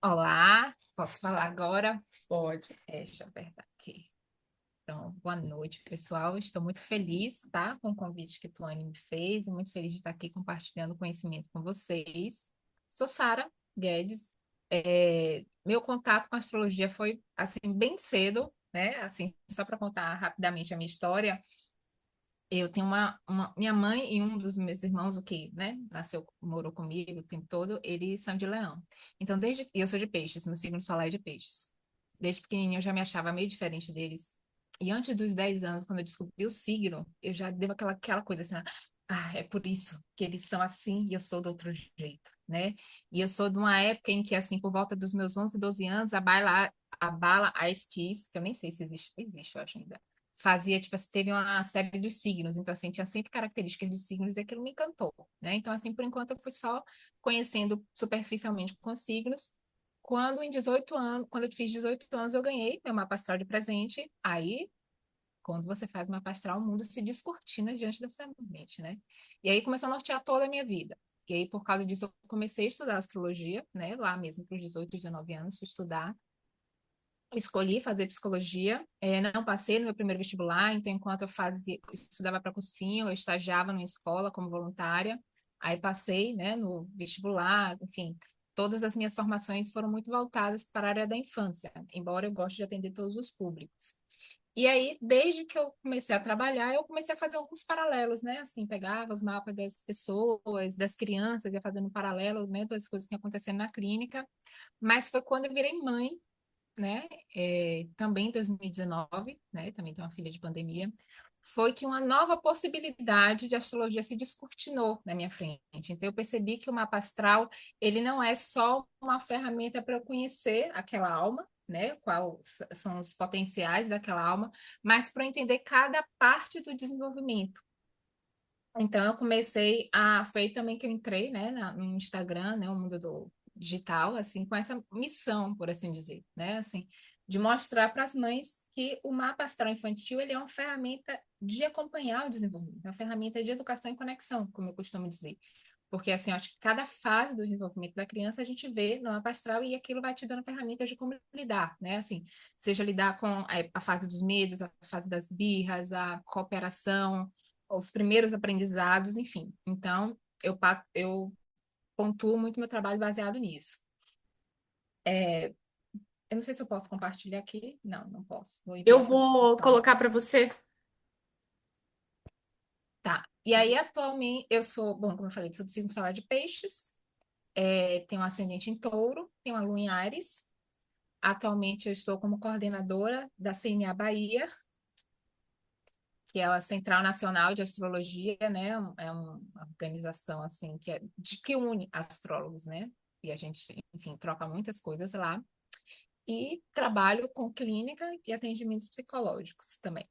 Olá, posso falar agora? Pode. Deixa eu apertar aqui. Então, boa noite, pessoal. Estou muito feliz, tá, com o convite que a Tuane me fez e muito feliz de estar aqui compartilhando conhecimento com vocês. Sou Sara Guedes. Meu contato com a astrologia foi, assim, bem cedo, né? Assim, só para contar rapidamente a minha história. Eu tenho minha mãe e um dos meus irmãos, o que, né, nasceu, morou comigo o tempo todo, eles são de Leão. Então, eu sou de Peixes, meu signo solar é de Peixes. Desde pequenininho eu já me achava meio diferente deles. E antes dos 10 anos, quando eu descobri o signo, eu já dei aquela coisa assim, é por isso que eles são assim e eu sou do outro jeito, né? E eu sou de uma época em que, assim, por volta dos meus 11, 12 anos, a bala Ice Kiss, que eu nem sei se existe, eu acho ainda fazia, tipo assim, teve uma série dos signos, então assim, tinha sempre características dos signos e aquilo me encantou, né? Então assim, por enquanto eu fui só conhecendo superficialmente com os signos. Quando em 18 anos, quando eu fiz 18 anos, eu ganhei meu mapa astral de presente. Aí, quando você faz uma mapa astral, o mundo se descortina diante da sua mente, né? E aí começou a nortear toda a minha vida. E aí, por causa disso, eu comecei a estudar astrologia, né? Lá mesmo, para os 18, 19 anos, fui estudar. Escolhi fazer psicologia, não passei no meu primeiro vestibular, então enquanto eu estudava para cursinho, eu estagiava numa escola como voluntária, aí passei, né, no vestibular, enfim, todas as minhas formações foram muito voltadas para a área da infância, embora eu goste de atender todos os públicos. E aí, desde que eu comecei a trabalhar, eu comecei a fazer alguns paralelos, né? Assim, pegava os mapas das pessoas, das crianças, ia fazendo um paralelo, né? Todas as coisas que iam acontecendo na clínica. Mas foi quando eu virei mãe, né, também em 2019, né, também tem uma filha de pandemia, foi que uma nova possibilidade de astrologia se descortinou na minha frente. Então eu percebi que o mapa astral, ele não é só uma ferramenta para eu conhecer aquela alma, né, quais são os potenciais daquela alma, mas para entender cada parte do desenvolvimento. Então eu comecei foi aí também que eu entrei, né, no Instagram, né, o mundo do digital, assim, com essa missão, por assim dizer, né, assim, de mostrar para as mães que o mapa astral infantil ele é uma ferramenta de acompanhar o desenvolvimento, é uma ferramenta de educação e conexão, como eu costumo dizer. Porque, assim, eu acho que cada fase do desenvolvimento da criança a gente vê no mapa astral e aquilo vai te dando ferramentas de como lidar, né? Assim, seja lidar com a fase dos medos, a fase das birras, a cooperação, os primeiros aprendizados, enfim. Então, eu pontuo muito meu trabalho baseado nisso. É, eu não sei se eu posso compartilhar aqui. Não, não posso. Vou Eu enviar por vou descrição. colocar para você. Tá. E aí, atualmente, eu sou, bom, como eu falei, sou do signo solar de Peixes, tenho um ascendente em Touro, tenho uma lua em Áries. Atualmente, eu estou como coordenadora da CNA Bahia, que é a Central Nacional de Astrologia, né? É uma organização assim que une astrólogos, né? E a gente, enfim, troca muitas coisas lá. E trabalho com clínica e atendimentos psicológicos também.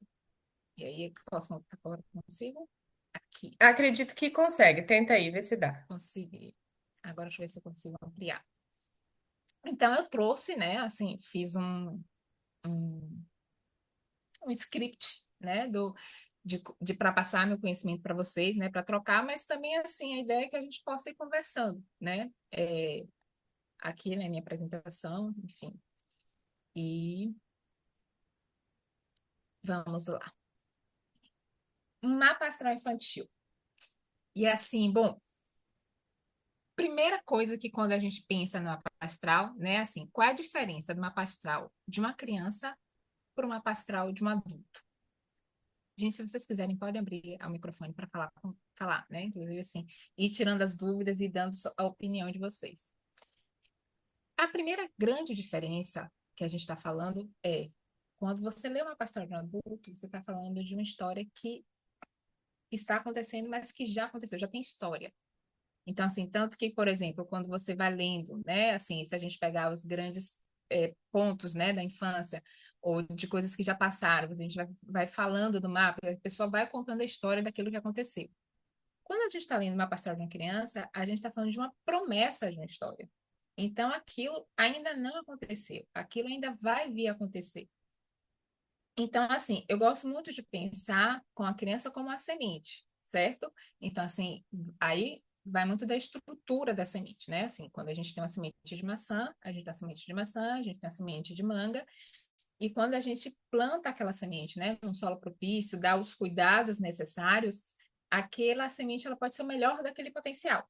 E aí, posso mostrar agora? Consigo? Aqui, Acredito que consegue. Tenta aí, vê se dá. consegui. Agora, deixa eu ver se eu consigo ampliar. Então, eu trouxe, né? Assim, fiz um, um script, né? De para passar meu conhecimento para vocês, né? Para trocar, mas também, assim, a ideia é que a gente possa ir conversando, né? Aqui, né? Minha apresentação, enfim. E vamos lá. Um mapa astral infantil. E assim, bom, primeira coisa que quando a gente pensa no mapa astral, né, assim, qual é a diferença do mapa astral de uma criança para o mapa astral de um adulto? Gente, se vocês quiserem, podem abrir o microfone para falar, né? Inclusive, assim, ir tirando as dúvidas e dando a opinião de vocês. A primeira grande diferença que a gente está falando é quando você lê uma pastora de um adulto, você está falando de uma história que está acontecendo, mas que já aconteceu, já tem história. Então, assim, tanto que, por exemplo, quando você vai lendo, né, assim, se a gente pegar os grandes pontos, né, da infância, ou de coisas que já passaram, a gente vai falando do mapa, a pessoa vai contando a história daquilo que aconteceu. Quando a gente está lendo uma pastoral de uma criança, a gente está falando de uma promessa de uma história. Então, aquilo ainda não aconteceu, aquilo ainda vai vir a acontecer. Então, assim, eu gosto muito de pensar com a criança como uma semente, certo? Então, assim, aí vai muito da estrutura da semente, né? Assim, quando a gente tem uma semente de maçã, a gente tem a semente de maçã, a gente tem a semente de manga, e quando a gente planta aquela semente, né, num solo propício, dá os cuidados necessários, aquela semente ela pode ser o melhor daquele potencial.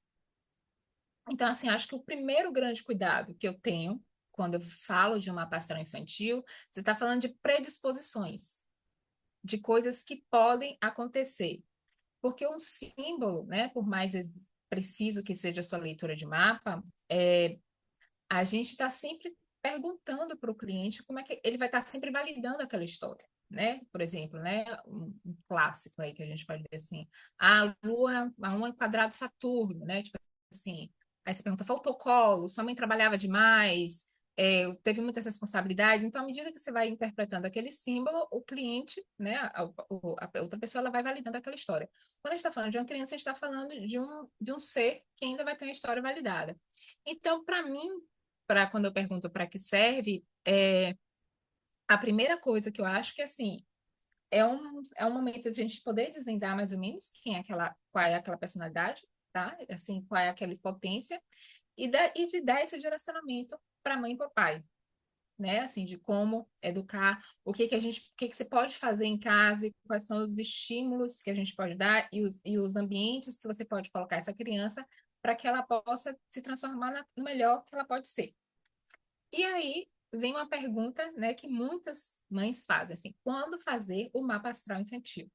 Então, assim, acho que o primeiro grande cuidado que eu tenho quando eu falo de uma pastoral infantil, você está falando de predisposições, de coisas que podem acontecer. Porque um símbolo, né, por mais preciso que seja a sua leitura de mapa, a gente está sempre perguntando para o cliente como é que ele vai estar sempre validando aquela história, né? Por exemplo, né, um clássico aí que a gente pode ver assim, a Lua a 1 quadrado Saturno, né? Tipo assim, aí você pergunta, faltou colo, sua mãe trabalhava demais, teve muitas responsabilidades. Então, à medida que você vai interpretando aquele símbolo, o cliente, né, a outra pessoa, ela vai validando aquela história. Quando a gente está falando de uma criança, a gente está falando de um ser que ainda vai ter uma história validada. Então, para mim, para quando eu pergunto para que serve, a primeira coisa que eu acho que assim é um momento de a gente poder desvendar mais ou menos qual é aquela personalidade, tá? Assim, qual é aquela potência e de dar esse direcionamento para a mãe e para o pai, né? Assim, de como educar, o que você pode fazer em casa, e quais são os estímulos que a gente pode dar e os ambientes que você pode colocar essa criança para que ela possa se transformar no melhor que ela pode ser. E aí vem uma pergunta, né, que muitas mães fazem, assim, quando fazer o mapa astral infantil?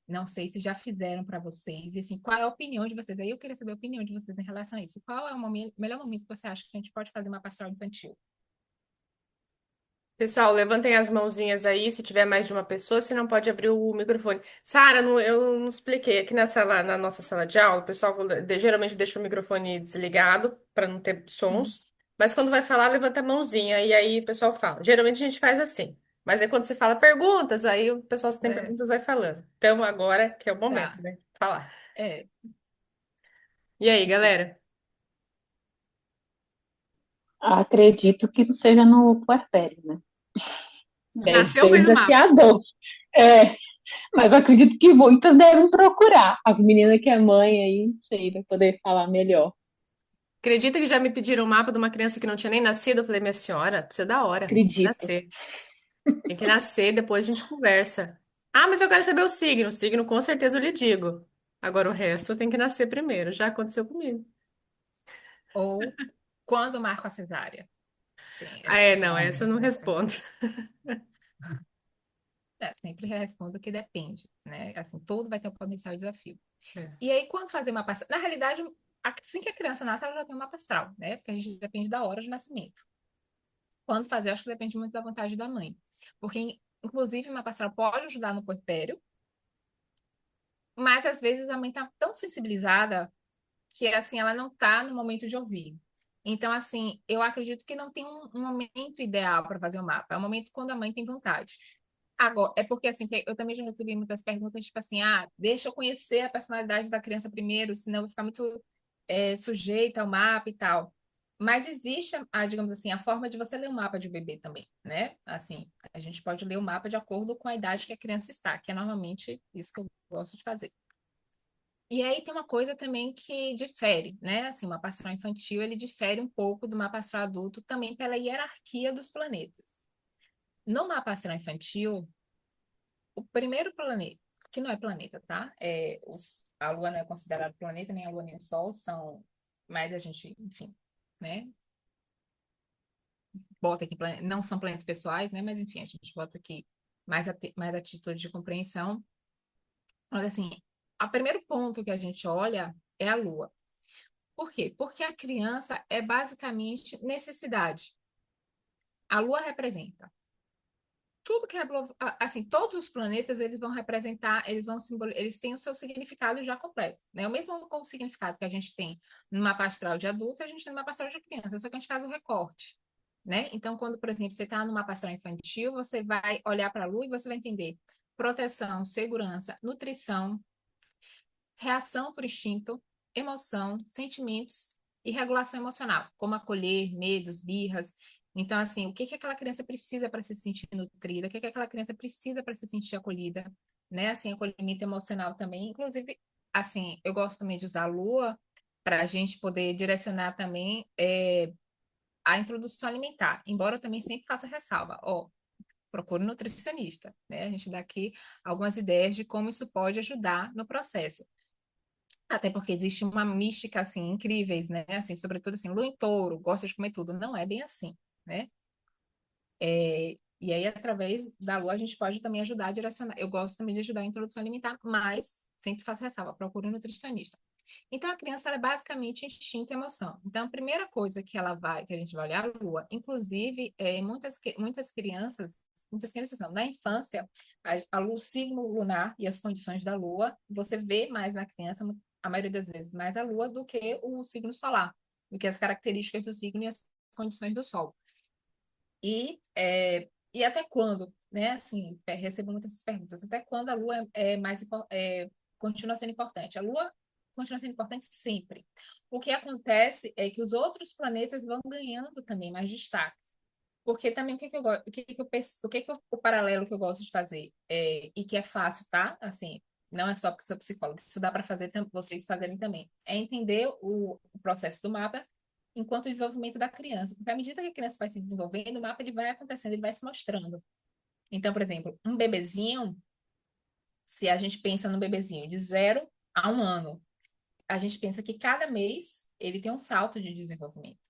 Não sei se já fizeram para vocês, e assim, qual é a opinião de vocês? Aí eu queria saber a opinião de vocês em relação a isso. Qual é o melhor momento que você acha que a gente pode fazer uma pastoral infantil? Pessoal, levantem as mãozinhas aí se tiver mais de uma pessoa, se não pode abrir o microfone. Sara, eu não expliquei. Aqui na nossa sala de aula, o pessoal geralmente deixa o microfone desligado para não ter Uhum. sons. Mas quando vai falar, levanta a mãozinha e aí o pessoal fala. Geralmente a gente faz assim. Mas aí quando você fala perguntas, aí o pessoal, se tem É, perguntas, vai falando. Então agora que é o momento, tá. né? Falar. É, E aí, galera? Acredito que não seja no puerpério, né? Deve Nasceu, ser fez o mapa. desafiador. É, mas eu acredito que muitas devem procurar. As meninas que é mãe aí, não sei, vai poder falar melhor. Acredita que já me pediram um mapa de uma criança que não tinha nem nascido? Eu falei, minha senhora, precisa da hora, tem que Acredito. nascer. Tem que nascer, depois a gente conversa. Ah, mas eu quero saber o signo. O signo, com certeza, eu lhe digo. Agora, o resto tem que nascer primeiro. Já aconteceu comigo. ou quando marca a cesárea? Tem Ah, essa não, questão essa eu também, não né? respondo. Sempre respondo que depende, né? Assim, tudo vai ter um potencial desafio. É. E aí, quando fazer uma pastoral, na realidade, assim que a criança nasce, ela já tem uma pastoral, né? Porque a gente depende da hora de nascimento. Quando fazer, acho que depende muito da vontade da mãe. Porque, inclusive, uma pastoral pode ajudar no puerpério, mas às vezes a mãe tá tão sensibilizada que, assim, ela não tá no momento de ouvir. Então, assim, eu acredito que não tem um momento ideal para fazer o mapa. É o momento quando a mãe tem vontade. Agora, é porque, assim, que eu também já recebi muitas perguntas, tipo assim, deixa eu conhecer a personalidade da criança primeiro, senão eu vou ficar muito sujeita ao mapa e tal. Mas existe, digamos assim, a forma de você ler o mapa de bebê também, né? Assim, a gente pode ler o mapa de acordo com a idade que a criança está, que é normalmente isso que eu gosto de fazer. E aí tem uma coisa também que difere, né? Assim, uma pastoral infantil, ele difere um pouco do mapa astral adulto também pela hierarquia dos planetas. No mapa astral infantil, o primeiro planeta, que não é planeta, tá? A Lua não é considerada planeta, nem a Lua nem o Sol são, mas a gente, enfim, né? Bota aqui, não são planetas pessoais, né? Mas enfim, a gente bota aqui mais a título de compreensão. Mas assim, o primeiro ponto que a gente olha é a Lua. Por quê? Porque a criança é basicamente necessidade. A Lua representa tudo que é assim, todos os planetas eles vão representar, eles têm o seu significado já completo, né? O mesmo com o significado que a gente tem numa astral de adulto, a gente tem numa astral de criança, só que a gente faz o recorte, né? Então, quando, por exemplo, você está numa astral infantil, você vai olhar para a Lua e você vai entender proteção, segurança, nutrição, reação por instinto, emoção, sentimentos e regulação emocional, como acolher, medos, birras. Então, assim, o que que aquela criança precisa para se sentir nutrida? O que que aquela criança precisa para se sentir acolhida? Né? Assim, acolhimento emocional também. Inclusive, assim, eu gosto também de usar a lua para a gente poder direcionar também a introdução alimentar, embora eu também sempre faça ressalva, ó, procure um nutricionista, né? A gente dá aqui algumas ideias de como isso pode ajudar no processo. Até porque existe uma mística, assim, incríveis, né? Assim, sobretudo, assim, lua em touro, gosta de comer tudo. Não é bem assim, né? E aí, através da lua, a gente pode também ajudar a direcionar. Eu gosto também de ajudar a introdução alimentar, mas sempre faço ressalva, procure um nutricionista. Então, a criança, ela é basicamente instinto e emoção. Então, a primeira coisa que a gente vai olhar a lua, inclusive, muitas crianças não, na infância, o signo lunar e as condições da lua, você vê mais na criança, a maioria das vezes, mais a lua do que o signo solar, do que as características do signo e as condições do sol. E até quando, né? Assim, recebo muitas perguntas. Até quando a Lua continua sendo importante? A Lua continua sendo importante sempre. O que acontece é que os outros planetas vão ganhando também mais destaque. Porque também o que que eu gosto, o paralelo que eu gosto de fazer e que é fácil, tá? Assim, não é só porque sou psicóloga, isso dá para fazer vocês fazerem também. É entender o processo do mapa enquanto o desenvolvimento da criança. Porque à medida que a criança vai se desenvolvendo, o mapa ele vai acontecendo, ele vai se mostrando. Então, por exemplo, um bebezinho, se a gente pensa no bebezinho de 0 a 1 ano, a gente pensa que cada mês ele tem um salto de desenvolvimento,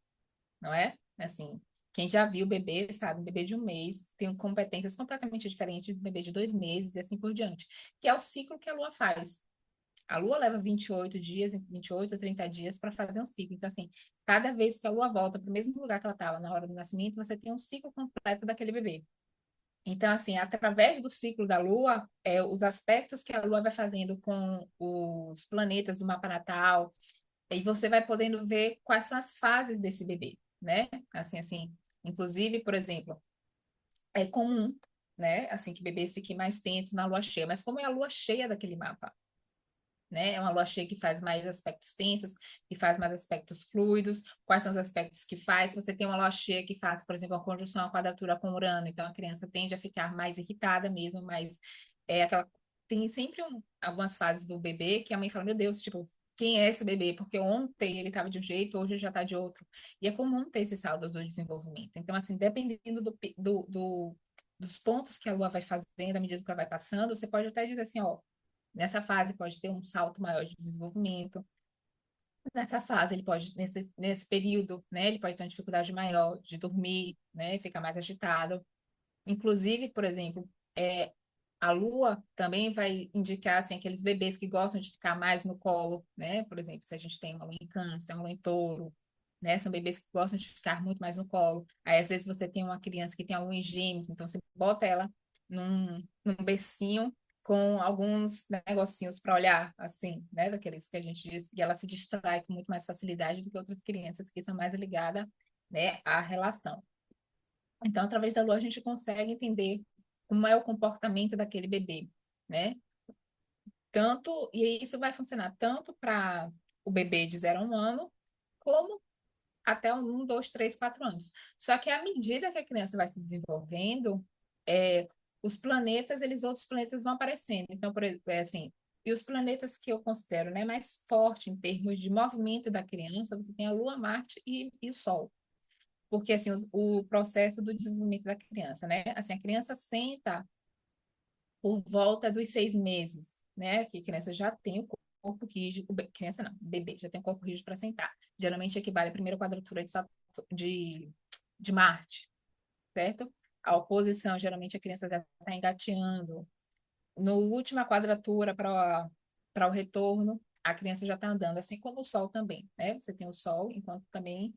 não é? Assim, quem já viu o bebê sabe, um bebê de 1 mês tem competências completamente diferentes do bebê de 2 meses e assim por diante, que é o ciclo que a Lua faz. A Lua leva 28 dias, 28 a 30 dias para fazer um ciclo. Então, assim, cada vez que a Lua volta para o mesmo lugar que ela estava na hora do nascimento, você tem um ciclo completo daquele bebê. Então, assim, através do ciclo da Lua, os aspectos que a Lua vai fazendo com os planetas do mapa natal, e você vai podendo ver quais são as fases desse bebê, né? Assim, inclusive, por exemplo, é comum, né? Assim, que bebês fiquem mais tensos na lua cheia, mas como é a lua cheia daquele mapa? Né? É uma lua cheia que faz mais aspectos tensos, que faz mais aspectos fluidos. Quais são os aspectos que faz? Você tem uma lua cheia que faz, por exemplo, a conjunção, a quadratura com Urano, então a criança tende a ficar mais irritada mesmo, mas aquela tem sempre algumas fases do bebê que a mãe fala, meu Deus, tipo, quem é esse bebê? Porque ontem ele estava de um jeito, hoje ele já está de outro. E é comum ter esse saldo do desenvolvimento. Então, assim, dependendo dos pontos que a lua vai fazendo, à medida que ela vai passando, você pode até dizer assim, ó, nessa fase pode ter um salto maior de desenvolvimento. Nessa fase, ele pode, nesse período, né, ele pode ter uma dificuldade maior de dormir, né, ficar mais agitado. Inclusive, por exemplo, a lua também vai indicar, assim, aqueles bebês que gostam de ficar mais no colo, né? Por exemplo, se a gente tem uma lua em câncer, uma lua em touro, né? São bebês que gostam de ficar muito mais no colo. Aí, às vezes, você tem uma criança que tem a lua em gêmeos, então você bota ela num bercinho com alguns negocinhos para olhar, assim, né? Daqueles que a gente diz, e ela se distrai com muito mais facilidade do que outras crianças que são mais ligadas, né, à relação. Então, através da lua, a gente consegue entender como é o comportamento daquele bebê, né? E isso vai funcionar tanto para o bebê de 0 a 1 ano, como até 1, 2, 3, 4 anos. Só que à medida que a criança vai se desenvolvendo, os planetas, outros planetas vão aparecendo. Então, assim, e os planetas que eu considero, né, mais forte em termos de movimento da criança, você tem a Lua, Marte e o Sol. Porque, assim, o processo do desenvolvimento da criança, né? Assim, a criança senta por volta dos 6 meses, né? Que a criança já tem o corpo rígido, criança não, bebê já tem o corpo rígido para sentar. Geralmente equivale à primeira quadratura de, de Marte, certo? A oposição, geralmente a criança já está engateando. No última quadratura para o retorno, a criança já está andando, assim como o Sol também, né? Você tem o Sol, enquanto também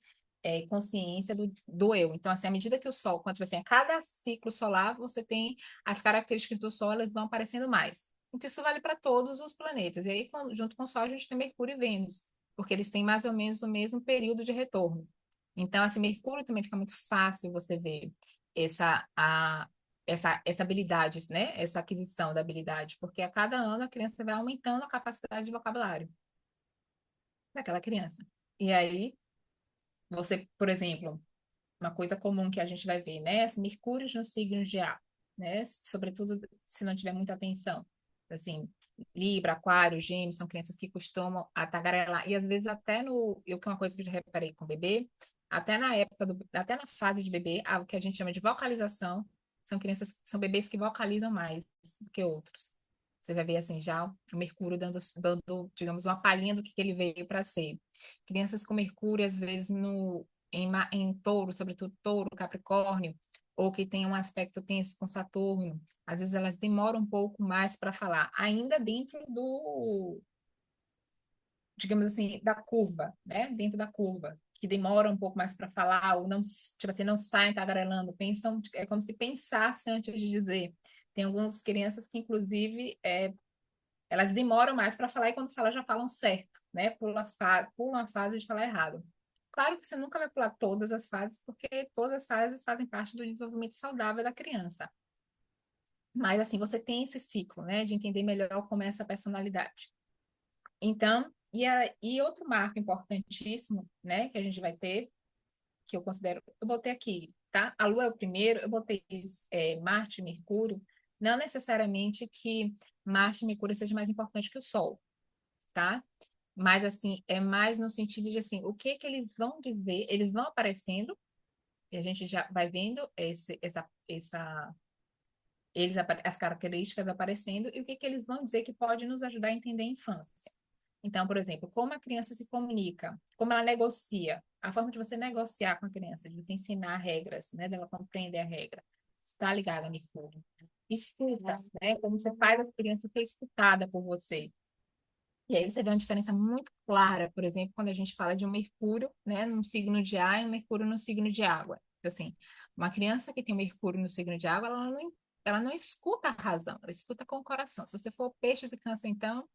consciência do eu. Então, assim, à medida que o Sol, quanto assim, a cada ciclo solar, você tem as características do Sol, elas vão aparecendo mais. Então, isso vale para todos os planetas. E aí, junto com o Sol, a gente tem Mercúrio e Vênus, porque eles têm mais ou menos o mesmo período de retorno. Então, assim, Mercúrio também fica muito fácil você ver essa, a, essa habilidade, né? Essa aquisição da habilidade, porque a cada ano a criança vai aumentando a capacidade de vocabulário daquela criança. E aí, você, por exemplo, uma coisa comum que a gente vai ver, né? Mercúrio no signo de ar, né? Sobretudo se não tiver muita atenção. Assim, Libra, Aquário, Gêmeos, são crianças que costumam a tagarelar. E às vezes até que é uma coisa que eu já reparei com o bebê, até na época até na fase de bebê, o que a gente chama de vocalização, são bebês que vocalizam mais do que outros. Você vai ver assim já o Mercúrio dando, digamos, uma palhinha do que ele veio para ser. Crianças com Mercúrio, às vezes, em touro, sobretudo touro, Capricórnio, ou que tem um aspecto tenso com Saturno, às vezes elas demoram um pouco mais para falar, ainda dentro digamos assim, da curva, né? Dentro da curva, que demoram um pouco mais para falar, ou não, tipo assim, não saem tagarelando, pensam, é como se pensassem antes de dizer. Tem algumas crianças que, inclusive, elas demoram mais para falar e quando falam já falam certo, né? Pula a fase de falar errado. Claro que você nunca vai pular todas as fases, porque todas as fases fazem parte do desenvolvimento saudável da criança. Mas, assim, você tem esse ciclo, né? De entender melhor como é essa personalidade. Então, e outro marco importantíssimo, né? Que a gente vai ter, que eu considero... Eu botei aqui, tá? A Lua é o primeiro, eu botei Marte e Mercúrio. Não necessariamente que Marte e Mercúrio seja mais importante que o Sol, tá? Mas, assim, é mais no sentido de, assim, o que que eles vão dizer, eles vão aparecendo, e a gente já vai vendo as características aparecendo, e o que que eles vão dizer que pode nos ajudar a entender a infância. Então, por exemplo, como a criança se comunica, como ela negocia, a forma de você negociar com a criança, de você ensinar regras, né, dela compreender a regra, está ligada a Mercúrio. Escuta, né, como você faz a criança ser escutada por você. E aí você vê uma diferença muito clara, por exemplo, quando a gente fala de um Mercúrio, né, num signo de ar e um Mercúrio no signo de água. Então, assim, uma criança que tem um Mercúrio no signo de água, ela não escuta a razão, ela escuta com o coração. Se você for peixes e câncer, então,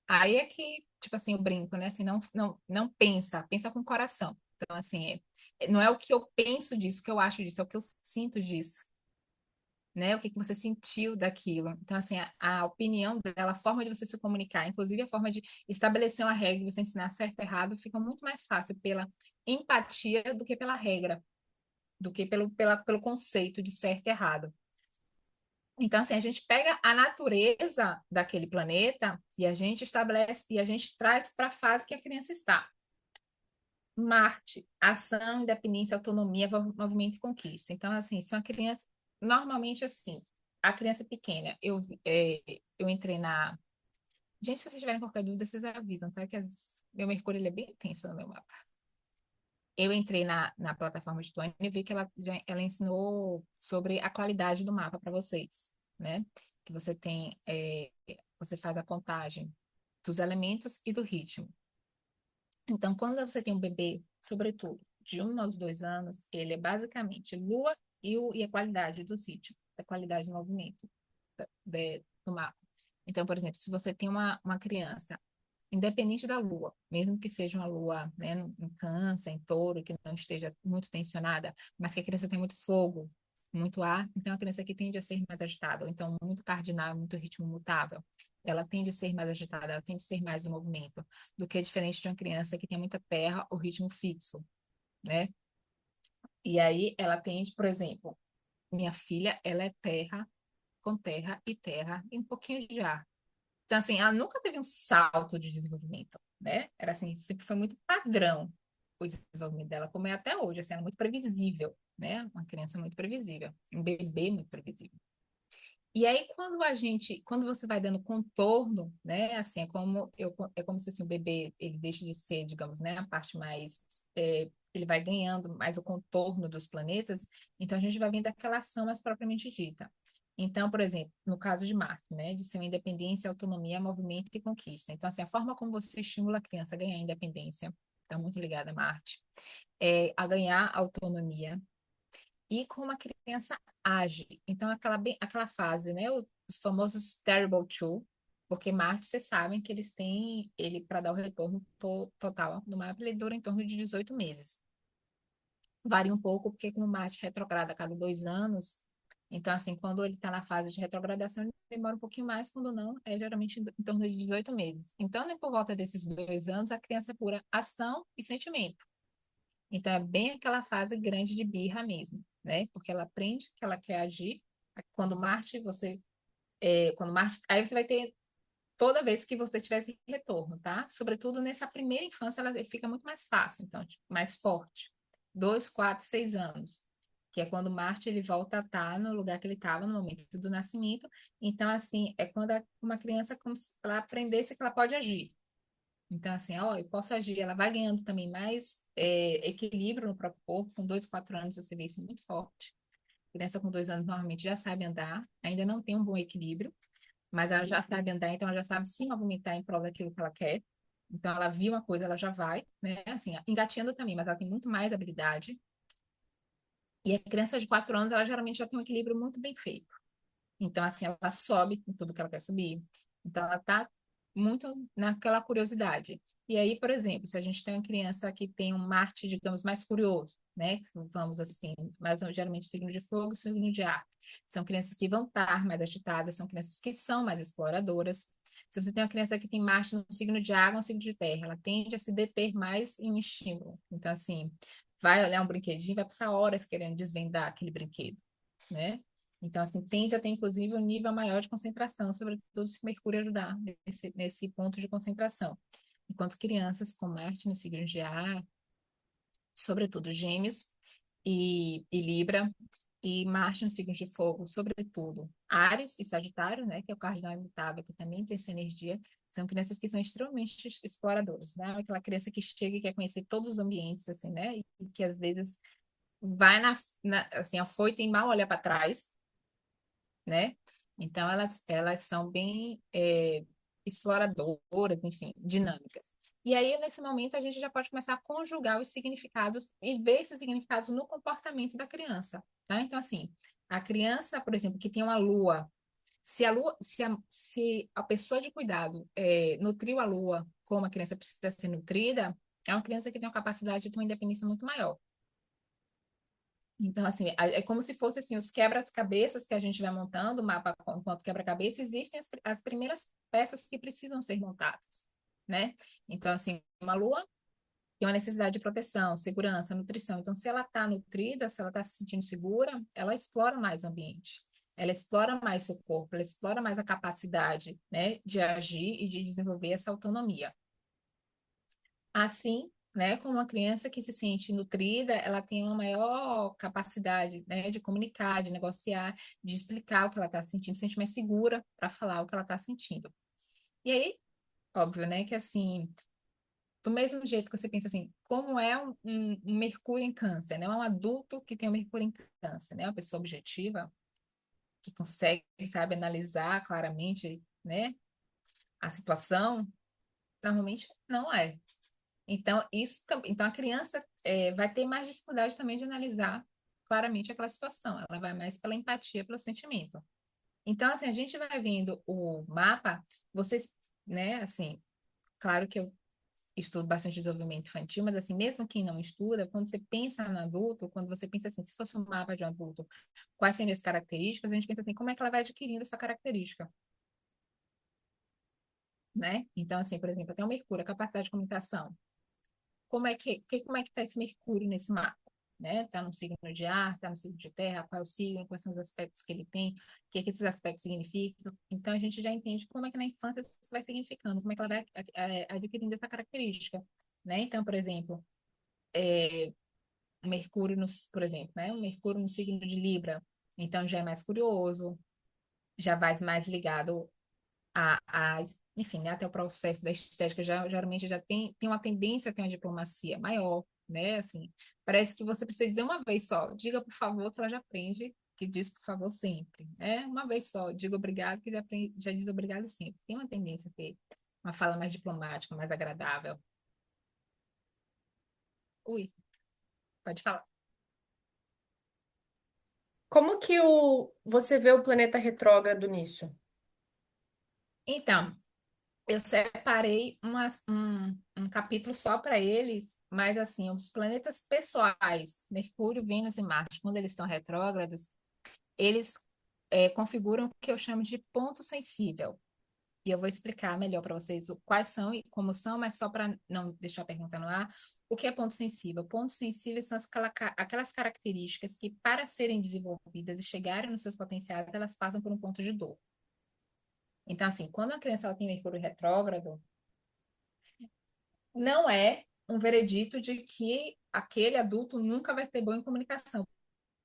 aí é que, tipo assim, eu brinco, né, assim, não pensa, pensa com o coração. Então, assim, não é o que eu penso disso, o que eu acho disso, é o que eu sinto disso, né? O que que você sentiu daquilo. Então, assim, a opinião dela, a forma de você se comunicar, inclusive a forma de estabelecer uma regra, de você ensinar certo e errado, fica muito mais fácil pela empatia do que pela regra, do que pelo conceito de certo e errado. Então, assim, a gente pega a natureza daquele planeta e a gente estabelece e a gente traz para a fase que a criança está. Marte, ação, independência, autonomia, movimento e conquista. Então, assim, se uma criança, normalmente assim, a criança pequena, eu entrei na. Gente, se vocês tiverem qualquer dúvida, vocês avisam, tá? Meu Mercúrio ele é bem intenso no meu mapa. Eu entrei na plataforma de Tuane e vi que ela ensinou sobre a qualidade do mapa para vocês, né? Que você tem, você faz a contagem dos elementos e do ritmo. Então, quando você tem um bebê, sobretudo de 1 aos 2 anos, ele é basicamente lua e a qualidade do sítio, a qualidade do movimento do mapa. Então, por exemplo, se você tem uma criança, independente da lua, mesmo que seja uma lua, né, em câncer, em touro, que não esteja muito tensionada, mas que a criança tem muito fogo, muito ar, então a criança que tende a ser mais agitada, ou então muito cardinal, muito ritmo mutável. Ela tende a ser mais agitada, ela tende a ser mais do movimento, do que diferente de uma criança que tem muita terra, o ritmo fixo, né? E aí ela tende, por exemplo, minha filha, ela é terra, com terra e um pouquinho de ar. Então, assim, ela nunca teve um salto de desenvolvimento, né? Era assim, sempre foi muito padrão o desenvolvimento dela, como é até hoje, assim, ela é muito previsível, né? Uma criança muito previsível, um bebê muito previsível. E aí, quando você vai dando contorno, né? Assim, é como se assim, o bebê, ele deixa de ser, digamos, né? A parte mais, ele vai ganhando mais o contorno dos planetas, então a gente vai vendo aquela ação mais propriamente dita. Então, por exemplo, no caso de Marte, né? De ser independência, autonomia, movimento e conquista. Então, assim, a forma como você estimula a criança a ganhar independência, está muito ligada a Marte, a ganhar autonomia, e como a criança age. Então, aquela fase, né? Os famosos Terrible Two, porque Marte, vocês sabem que eles têm, ele, para dar o retorno total do mapa, ele dura em torno de 18 meses. Varia um pouco, porque como Marte retrograda a cada 2 anos, então, assim, quando ele está na fase de retrogradação, ele demora um pouquinho mais, quando não, é geralmente em torno de 18 meses. Então, né, por volta desses 2 anos, a criança é pura ação e sentimento. Então, é bem aquela fase grande de birra mesmo, né? Porque ela aprende que ela quer agir. Quando Marte, aí você vai ter toda vez que você tiver esse retorno, tá? Sobretudo nessa primeira infância, ela fica muito mais fácil, então, tipo, mais forte. 2, 4, 6 anos, que é quando Marte ele volta a estar no lugar que ele estava no momento do nascimento. Então, assim, é quando uma criança como se ela aprendesse que ela pode agir. Então, assim, ó, eu posso agir. Ela vai ganhando também mais equilíbrio no próprio corpo. Com 2, 4 anos você vê isso muito forte. Criança com 2 anos normalmente já sabe andar, ainda não tem um bom equilíbrio, mas ela já sabe andar, então ela já sabe se movimentar em prol daquilo que ela quer. Então, ela viu uma coisa, ela já vai, né? Assim, engatinhando também, mas ela tem muito mais habilidade. E a criança de 4 anos, ela geralmente já tem um equilíbrio muito bem feito. Então, assim, ela sobe em tudo que ela quer subir. Então, ela tá muito naquela curiosidade. E aí, por exemplo, se a gente tem uma criança que tem um Marte, digamos, mais curioso, né? Vamos assim, mais geralmente signo de fogo, signo de ar. São crianças que vão estar mais agitadas, são crianças que são mais exploradoras. Se você tem uma criança que tem Marte no signo de água, no signo de terra, ela tende a se deter mais em um estímulo. Então, assim, vai olhar um brinquedinho, vai passar horas querendo desvendar aquele brinquedo, né? Então, assim, tende a ter, inclusive, um nível maior de concentração, sobretudo se Mercúrio ajudar nesse ponto de concentração. Enquanto crianças com Marte no signo de ar, sobretudo Gêmeos e Libra, e Marte no signo de fogo, sobretudo Áries e Sagitário, né, que é o cardinal imutável, que também tem essa energia, são crianças que são extremamente exploradoras, né? Aquela criança que chega e quer conhecer todos os ambientes, assim, né? E que às vezes vai assim, afoita e mal olha para trás, né? Então, elas são bem exploradoras, enfim, dinâmicas. E aí, nesse momento, a gente já pode começar a conjugar os significados e ver esses significados no comportamento da criança, tá? Então, assim, a criança, por exemplo, que tem uma lua, se a pessoa de cuidado nutriu a lua como a criança precisa ser nutrida, é uma criança que tem uma capacidade de ter uma independência muito maior. Então, assim, é como se fosse assim, os quebra-cabeças que a gente vai montando, o mapa enquanto quebra-cabeça, existem as primeiras peças que precisam ser montadas, né? Então, assim, uma lua tem uma necessidade de proteção, segurança, nutrição. Então, se ela está nutrida, se ela está se sentindo segura, ela explora mais o ambiente. Ela explora mais seu corpo, ela explora mais a capacidade, né, de agir e de desenvolver essa autonomia. Assim, né, como uma criança que se sente nutrida, ela tem uma maior capacidade, né, de comunicar, de negociar, de explicar o que ela está sentindo, se sente mais segura para falar o que ela está sentindo. E aí, óbvio, né, que assim, do mesmo jeito que você pensa assim, como é um Mercúrio em Câncer, né, um adulto que tem um Mercúrio em Câncer, né, uma pessoa objetiva, que consegue, sabe, analisar claramente, né, a situação, normalmente não é. Então, então a criança vai ter mais dificuldade também de analisar claramente aquela situação. Ela vai mais pela empatia, pelo sentimento. Então, assim, a gente vai vendo o mapa, vocês, né, assim, claro que eu estudo bastante desenvolvimento infantil, mas assim, mesmo quem não estuda, quando você pensa no adulto, quando você pensa assim, se fosse um mapa de um adulto, quais seriam as características, a gente pensa assim, como é que ela vai adquirindo essa característica, né? Então, assim, por exemplo, tem o Mercúrio, a capacidade de comunicação. Como é que está esse Mercúrio nesse mapa? Né? Está no signo de ar, está no signo de terra, qual é o signo, quais são os aspectos que ele tem, o que esses aspectos significam. Então, a gente já entende como é que na infância isso vai significando, como é que ela vai adquirindo essa característica. Né? Então, por exemplo, Mercúrio, por exemplo, né? Um Mercúrio no signo de Libra, então já é mais curioso, já vai mais ligado enfim, né, até o processo da estética geralmente já tem uma tendência a ter uma diplomacia maior, né? Assim, parece que você precisa dizer uma vez só, diga por favor, que ela já aprende que diz por favor sempre, né? Uma vez só, diga obrigado, que já diz obrigado sempre. Tem uma tendência a ter uma fala mais diplomática, mais agradável. Ui, pode falar. Como que você vê o planeta retrógrado nisso? Então, eu separei um capítulo só para eles, mas assim, os planetas pessoais, Mercúrio, Vênus e Marte, quando eles estão retrógrados, eles configuram o que eu chamo de ponto sensível. E eu vou explicar melhor para vocês quais são e como são, mas só para não deixar a pergunta no ar, o que é ponto sensível? Pontos sensíveis são aquelas características que, para serem desenvolvidas e chegarem nos seus potenciais, elas passam por um ponto de dor. Então, assim, quando a criança ela tem Mercúrio retrógrado, não é um veredito de que aquele adulto nunca vai ter boa comunicação,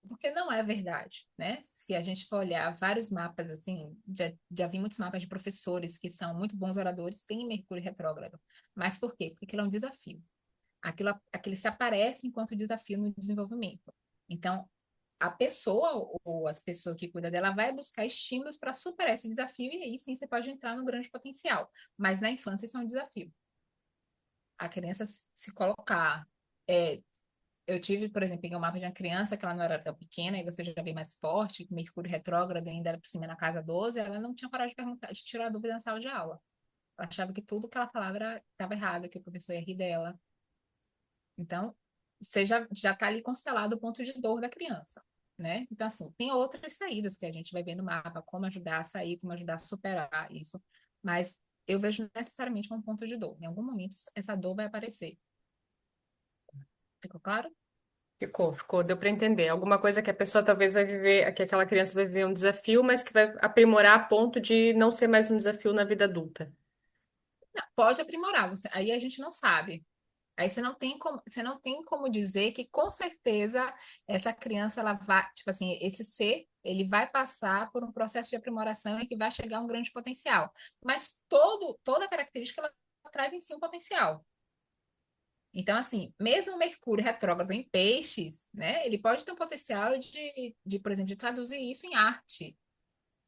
porque não é verdade, né? Se a gente for olhar vários mapas, assim, já vi muitos mapas de professores que são muito bons oradores, têm Mercúrio retrógrado. Mas por quê? Porque aquilo é um desafio. Aquilo se aparece enquanto desafio no desenvolvimento. Então, a pessoa ou as pessoas que cuidam dela vai buscar estímulos para superar esse desafio e aí sim você pode entrar no grande potencial. Mas na infância isso é um desafio. A criança se colocar. É, eu tive, por exemplo, peguei um mapa de uma criança que ela não era tão pequena, e você já vê mais forte, que Mercúrio retrógrado ainda era por cima na casa 12, ela não tinha coragem de perguntar, de tirar dúvida na sala de aula. Ela achava que tudo que ela falava estava errado, que o professor ia rir dela. Então, você já está ali constelado o ponto de dor da criança, né? Então, assim, tem outras saídas que a gente vai ver no mapa, como ajudar a sair, como ajudar a superar isso, mas eu vejo necessariamente como um ponto de dor. Em algum momento, essa dor vai aparecer. Ficou claro? Ficou, deu para entender. Alguma coisa que a pessoa talvez vai viver, que aquela criança vai viver um desafio, mas que vai aprimorar a ponto de não ser mais um desafio na vida adulta. Não, pode aprimorar, aí a gente não sabe. Aí você não tem como dizer que com certeza essa criança ela vai, tipo assim, esse ser, ele vai passar por um processo de aprimoração e que vai chegar a um grande potencial. Mas toda característica ela traz em si um potencial. Então, assim, mesmo o Mercúrio retrógrado em peixes, né, ele pode ter um potencial por exemplo, de traduzir isso em arte,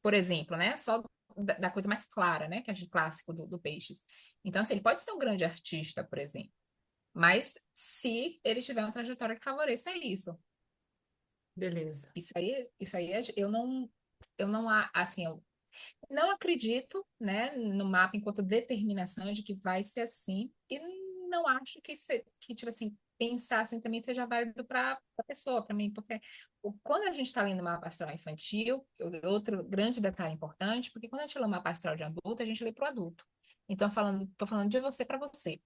por exemplo, né, só da coisa mais clara, né, que é de clássico do peixes. Então, assim, ele pode ser um grande artista, por exemplo. Mas se ele tiver uma trajetória que favoreça isso. Beleza. Isso aí assim, eu não acredito, né, no mapa enquanto determinação de que vai ser assim e não acho que tipo assim, pensar assim também seja válido para a pessoa, para mim, porque quando a gente está lendo mapa astral infantil, outro grande detalhe importante, porque quando a gente lê o mapa astral de adulto, a gente lê para o adulto. Então, tô falando de você para você.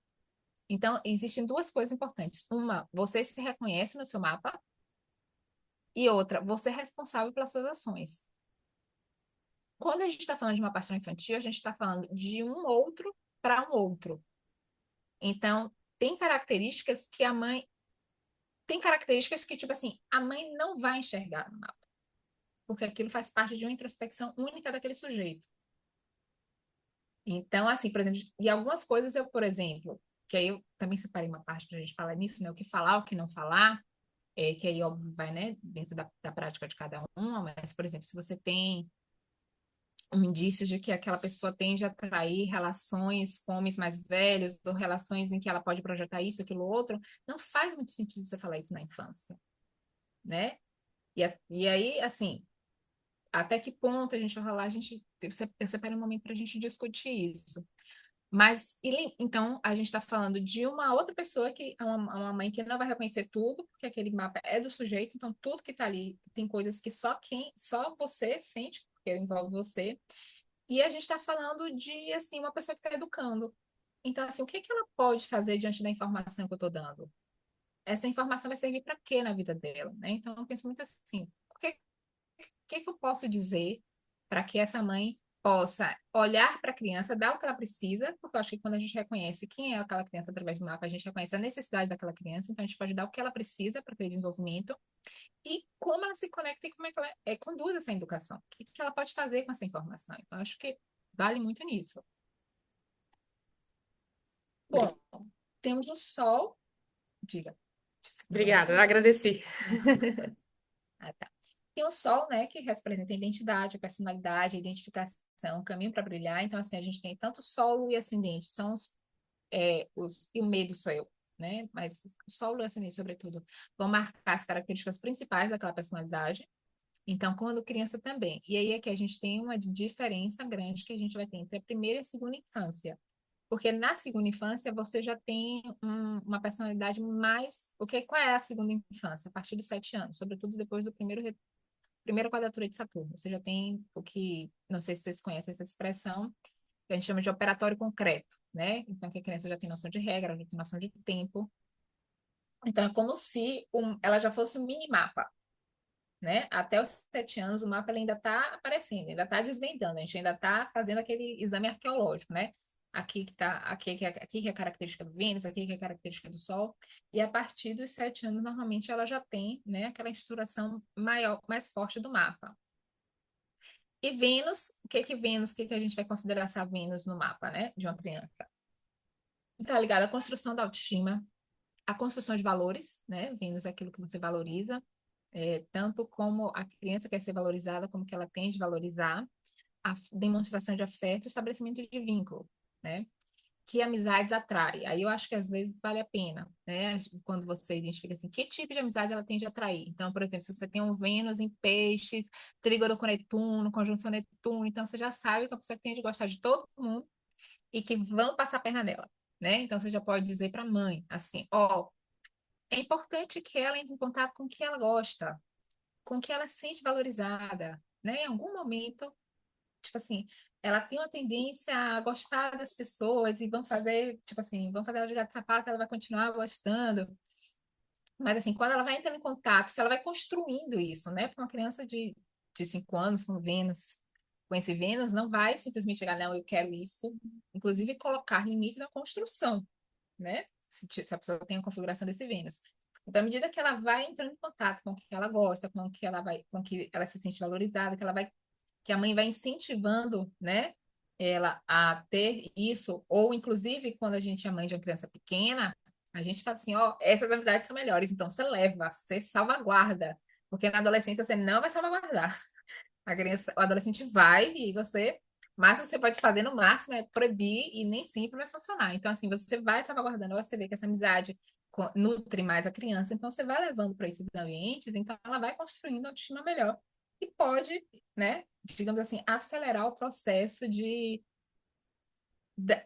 Então, existem duas coisas importantes. Uma, você se reconhece no seu mapa, e outra, você é responsável pelas suas ações. Quando a gente está falando de uma paixão infantil, a gente está falando de um outro para um outro. Então, tem características que a mãe. Tem características que, tipo assim, a mãe não vai enxergar no mapa, porque aquilo faz parte de uma introspecção única daquele sujeito. Então, assim, por exemplo, e algumas coisas eu, por exemplo, que aí eu também separei uma parte para a gente falar nisso, né? O que falar, o que não falar. Que aí, óbvio, vai, né, dentro da prática de cada uma, mas, por exemplo, se você tem um indício de que aquela pessoa tende a atrair relações com homens mais velhos, ou relações em que ela pode projetar isso, aquilo, outro, não faz muito sentido você falar isso na infância, né? E aí, assim, até que ponto a gente vai falar, eu separei um momento para a gente discutir isso. Mas, então, a gente está falando de uma outra pessoa que é uma mãe que não vai reconhecer tudo, porque aquele mapa é do sujeito, então tudo que está ali tem coisas que só você sente, porque envolve você. E a gente está falando de, assim, uma pessoa que está educando. Então, assim, o que que ela pode fazer diante da informação que eu estou dando? Essa informação vai servir para quê na vida dela, né? Então, eu penso muito assim, o que que eu posso dizer para que essa mãe possa olhar para a criança, dar o que ela precisa, porque eu acho que quando a gente reconhece quem é aquela criança através do mapa, a gente reconhece a necessidade daquela criança, então a gente pode dar o que ela precisa para aquele desenvolvimento e como ela se conecta e como é que ela conduz essa educação, o que ela pode fazer com essa informação. Então, acho que vale muito nisso. Bri- Bom, temos o Sol, diga, Obrigada, agradeci. ah, tá. Tem o Sol, né, que representa a identidade, a personalidade, a identificação, o caminho para brilhar. Então, assim, a gente tem tanto Sol e Ascendente, são e o medo sou eu, né? Mas o Sol e o Ascendente, sobretudo, vão marcar as características principais daquela personalidade. Então, quando criança também. E aí é que a gente tem uma diferença grande que a gente vai ter entre a primeira e a segunda infância. Porque na segunda infância você já tem uma personalidade mais. Qual é a segunda infância? A partir dos 7 anos, sobretudo depois do primeira quadratura de Saturno. Você já tem o que, não sei se vocês conhecem essa expressão, que a gente chama de operatório concreto, né? Então, que a criança já tem noção de regra, já tem noção de tempo. Então, é como se ela já fosse um mini mapa. né? Até os 7 anos, o mapa ele ainda está aparecendo, ainda está desvendando, a gente ainda está fazendo aquele exame arqueológico, né? Aqui que tá, aqui que é a característica do Vênus, aqui que é a característica do Sol, e a partir dos 7 anos, normalmente ela já tem, né, aquela estruturação maior, mais forte do mapa. E Vênus, o que que a gente vai considerar essa Vênus no mapa, né, de uma criança? Está ligada à construção da autoestima, à construção de valores, né? Vênus é aquilo que você valoriza, tanto como a criança quer ser valorizada, como que ela tem de valorizar, a demonstração de afeto, estabelecimento de vínculo, né? Que amizades atrai. Aí eu acho que às vezes vale a pena, né? Quando você identifica assim, que tipo de amizade ela tem de atrair. Então, por exemplo, se você tem um Vênus em peixes, trígono com Netuno, conjunção Netuno, então você já sabe que a pessoa que tem de gostar de todo mundo e que vão passar a perna nela, né? Então você já pode dizer para a mãe, assim, ó, é importante que ela entre em contato com o que ela gosta, com o que ela se sente valorizada, né? Em algum momento, tipo assim, ela tem uma tendência a gostar das pessoas e vão fazer, tipo assim, vão fazer ela de gato e sapato, ela vai continuar gostando. Mas assim, quando ela vai entrando em contato, se ela vai construindo isso, né? Para uma criança de 5 anos com esse Vênus, não vai simplesmente chegar, não, eu quero isso. Inclusive, colocar limites na construção, né? Se a pessoa tem a configuração desse Vênus. Então, à medida que ela vai entrando em contato com o que ela gosta, com o que ela vai, com o que ela se sente valorizada, que a mãe vai incentivando, né, ela a ter isso, ou inclusive quando a gente é mãe de uma criança pequena, a gente fala assim, ó, essas amizades são melhores, então você leva, você salvaguarda, porque na adolescência você não vai salvaguardar. A criança, o adolescente vai e você, mas você pode fazer no máximo é proibir e nem sempre vai funcionar. Então, assim, você vai salvaguardando, você vê que essa amizade nutre mais a criança, então você vai levando para esses ambientes, então ela vai construindo uma autoestima melhor e pode, né, digamos assim, acelerar o processo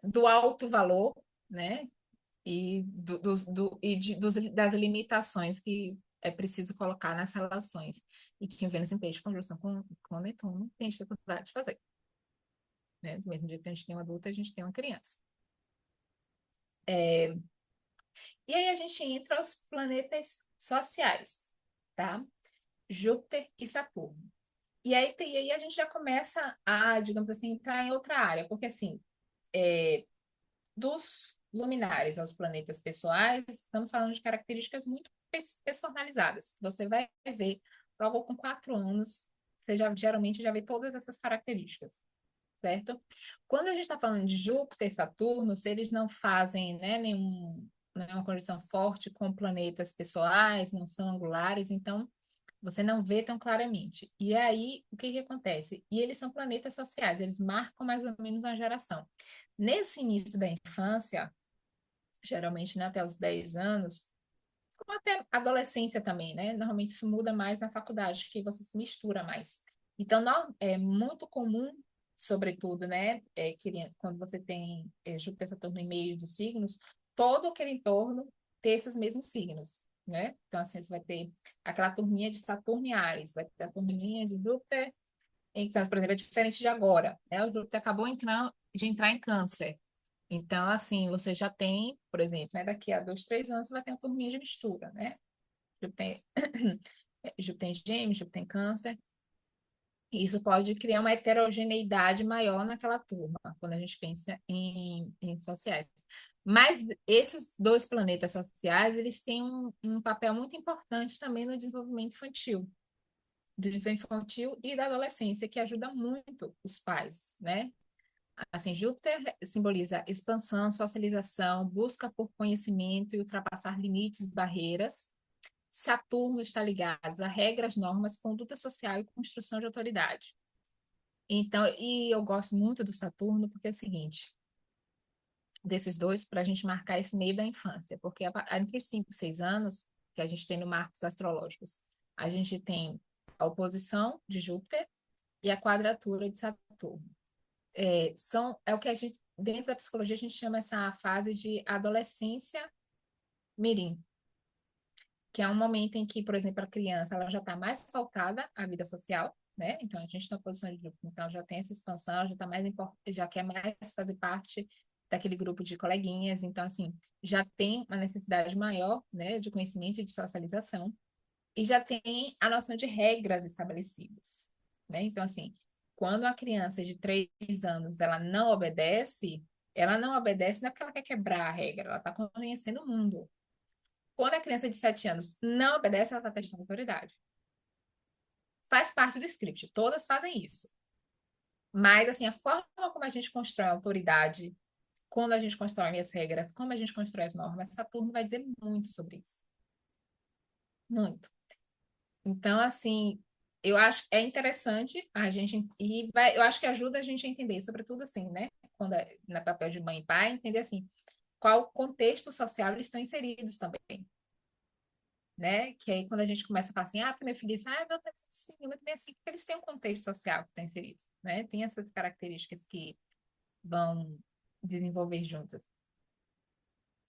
do alto valor, né, e, das limitações que é preciso colocar nas relações e que o Vênus em Peixe, conjunção com Netuno, tem dificuldade de fazer. Né? Do mesmo jeito que a gente tem um adulto, a gente tem uma criança. E aí a gente entra aos planetas sociais, tá? Júpiter e Saturno. E aí a gente já começa a, digamos assim, entrar em outra área, porque assim, dos luminares aos planetas pessoais, estamos falando de características muito personalizadas. Você vai ver, logo com 4 anos, você já geralmente já vê todas essas características, certo? Quando a gente está falando de Júpiter e Saturno, se eles não fazem, né, nenhuma condição forte com planetas pessoais, não são angulares, então você não vê tão claramente. E aí, o que que acontece? E eles são planetas sociais, eles marcam mais ou menos uma geração. Nesse início da infância, geralmente, né, até os 10 anos, ou até adolescência também, né? Normalmente isso muda mais na faculdade, que você se mistura mais. Então, não, é muito comum, sobretudo, né, quando você tem Júpiter, Saturno em meio dos signos, todo aquele entorno ter esses mesmos signos, né? Então, assim, você vai ter aquela turminha de Saturno e Áries, vai ter a turminha de Júpiter em Câncer, por exemplo, é diferente de agora, né? O Júpiter acabou de entrar em Câncer. Então, assim, você já tem, por exemplo, né, daqui a 2, 3 anos, você vai ter uma turminha de mistura, né? Júpiter, Júpiter em Gêmeos, Júpiter em Câncer. E isso pode criar uma heterogeneidade maior naquela turma, quando a gente pensa em sociais. Mas esses dois planetas sociais, eles têm um papel muito importante também no desenvolvimento infantil, do desenvolvimento infantil e da adolescência, que ajuda muito os pais, né? Assim, Júpiter simboliza expansão, socialização, busca por conhecimento e ultrapassar limites e barreiras. Saturno está ligado a regras, normas, conduta social e construção de autoridade. Então, e eu gosto muito do Saturno porque é o seguinte, desses dois, para a gente marcar esse meio da infância, porque entre os 5 e 6 anos, que a gente tem no marcos astrológicos, a gente tem a oposição de Júpiter e a quadratura de Saturno. É o que a gente, dentro da psicologia, a gente chama essa fase de adolescência mirim, que é um momento em que, por exemplo, a criança ela já está mais faltada à vida social, né? Então, a gente está na posição de grupo, então já tem essa expansão, já tá mais já quer mais fazer parte daquele grupo de coleguinhas, então, assim, já tem uma necessidade maior, né, de conhecimento e de socialização. e já tem a noção de regras estabelecidas, né? Então, assim, quando a criança de 3 anos ela não obedece não é porque ela quer quebrar a regra, ela está conhecendo o mundo. Quando a criança de 7 anos não obedece, ela está testando autoridade. Faz parte do script, todas fazem isso. Mas, assim, a forma como a gente constrói a autoridade, quando a gente constrói as regras, como a gente constrói as normas, Saturno vai dizer muito sobre isso. Muito. Então, assim, eu acho é interessante a gente eu acho que ajuda a gente a entender, sobretudo assim, né? Quando no papel de mãe e pai, entender assim, qual contexto social eles estão inseridos também, né? Que aí quando a gente começa a falar assim, porque meu filho diz, meu tá assim, muito bem assim, porque eles têm um contexto social que está inserido, né? Tem essas características que vão desenvolver juntas.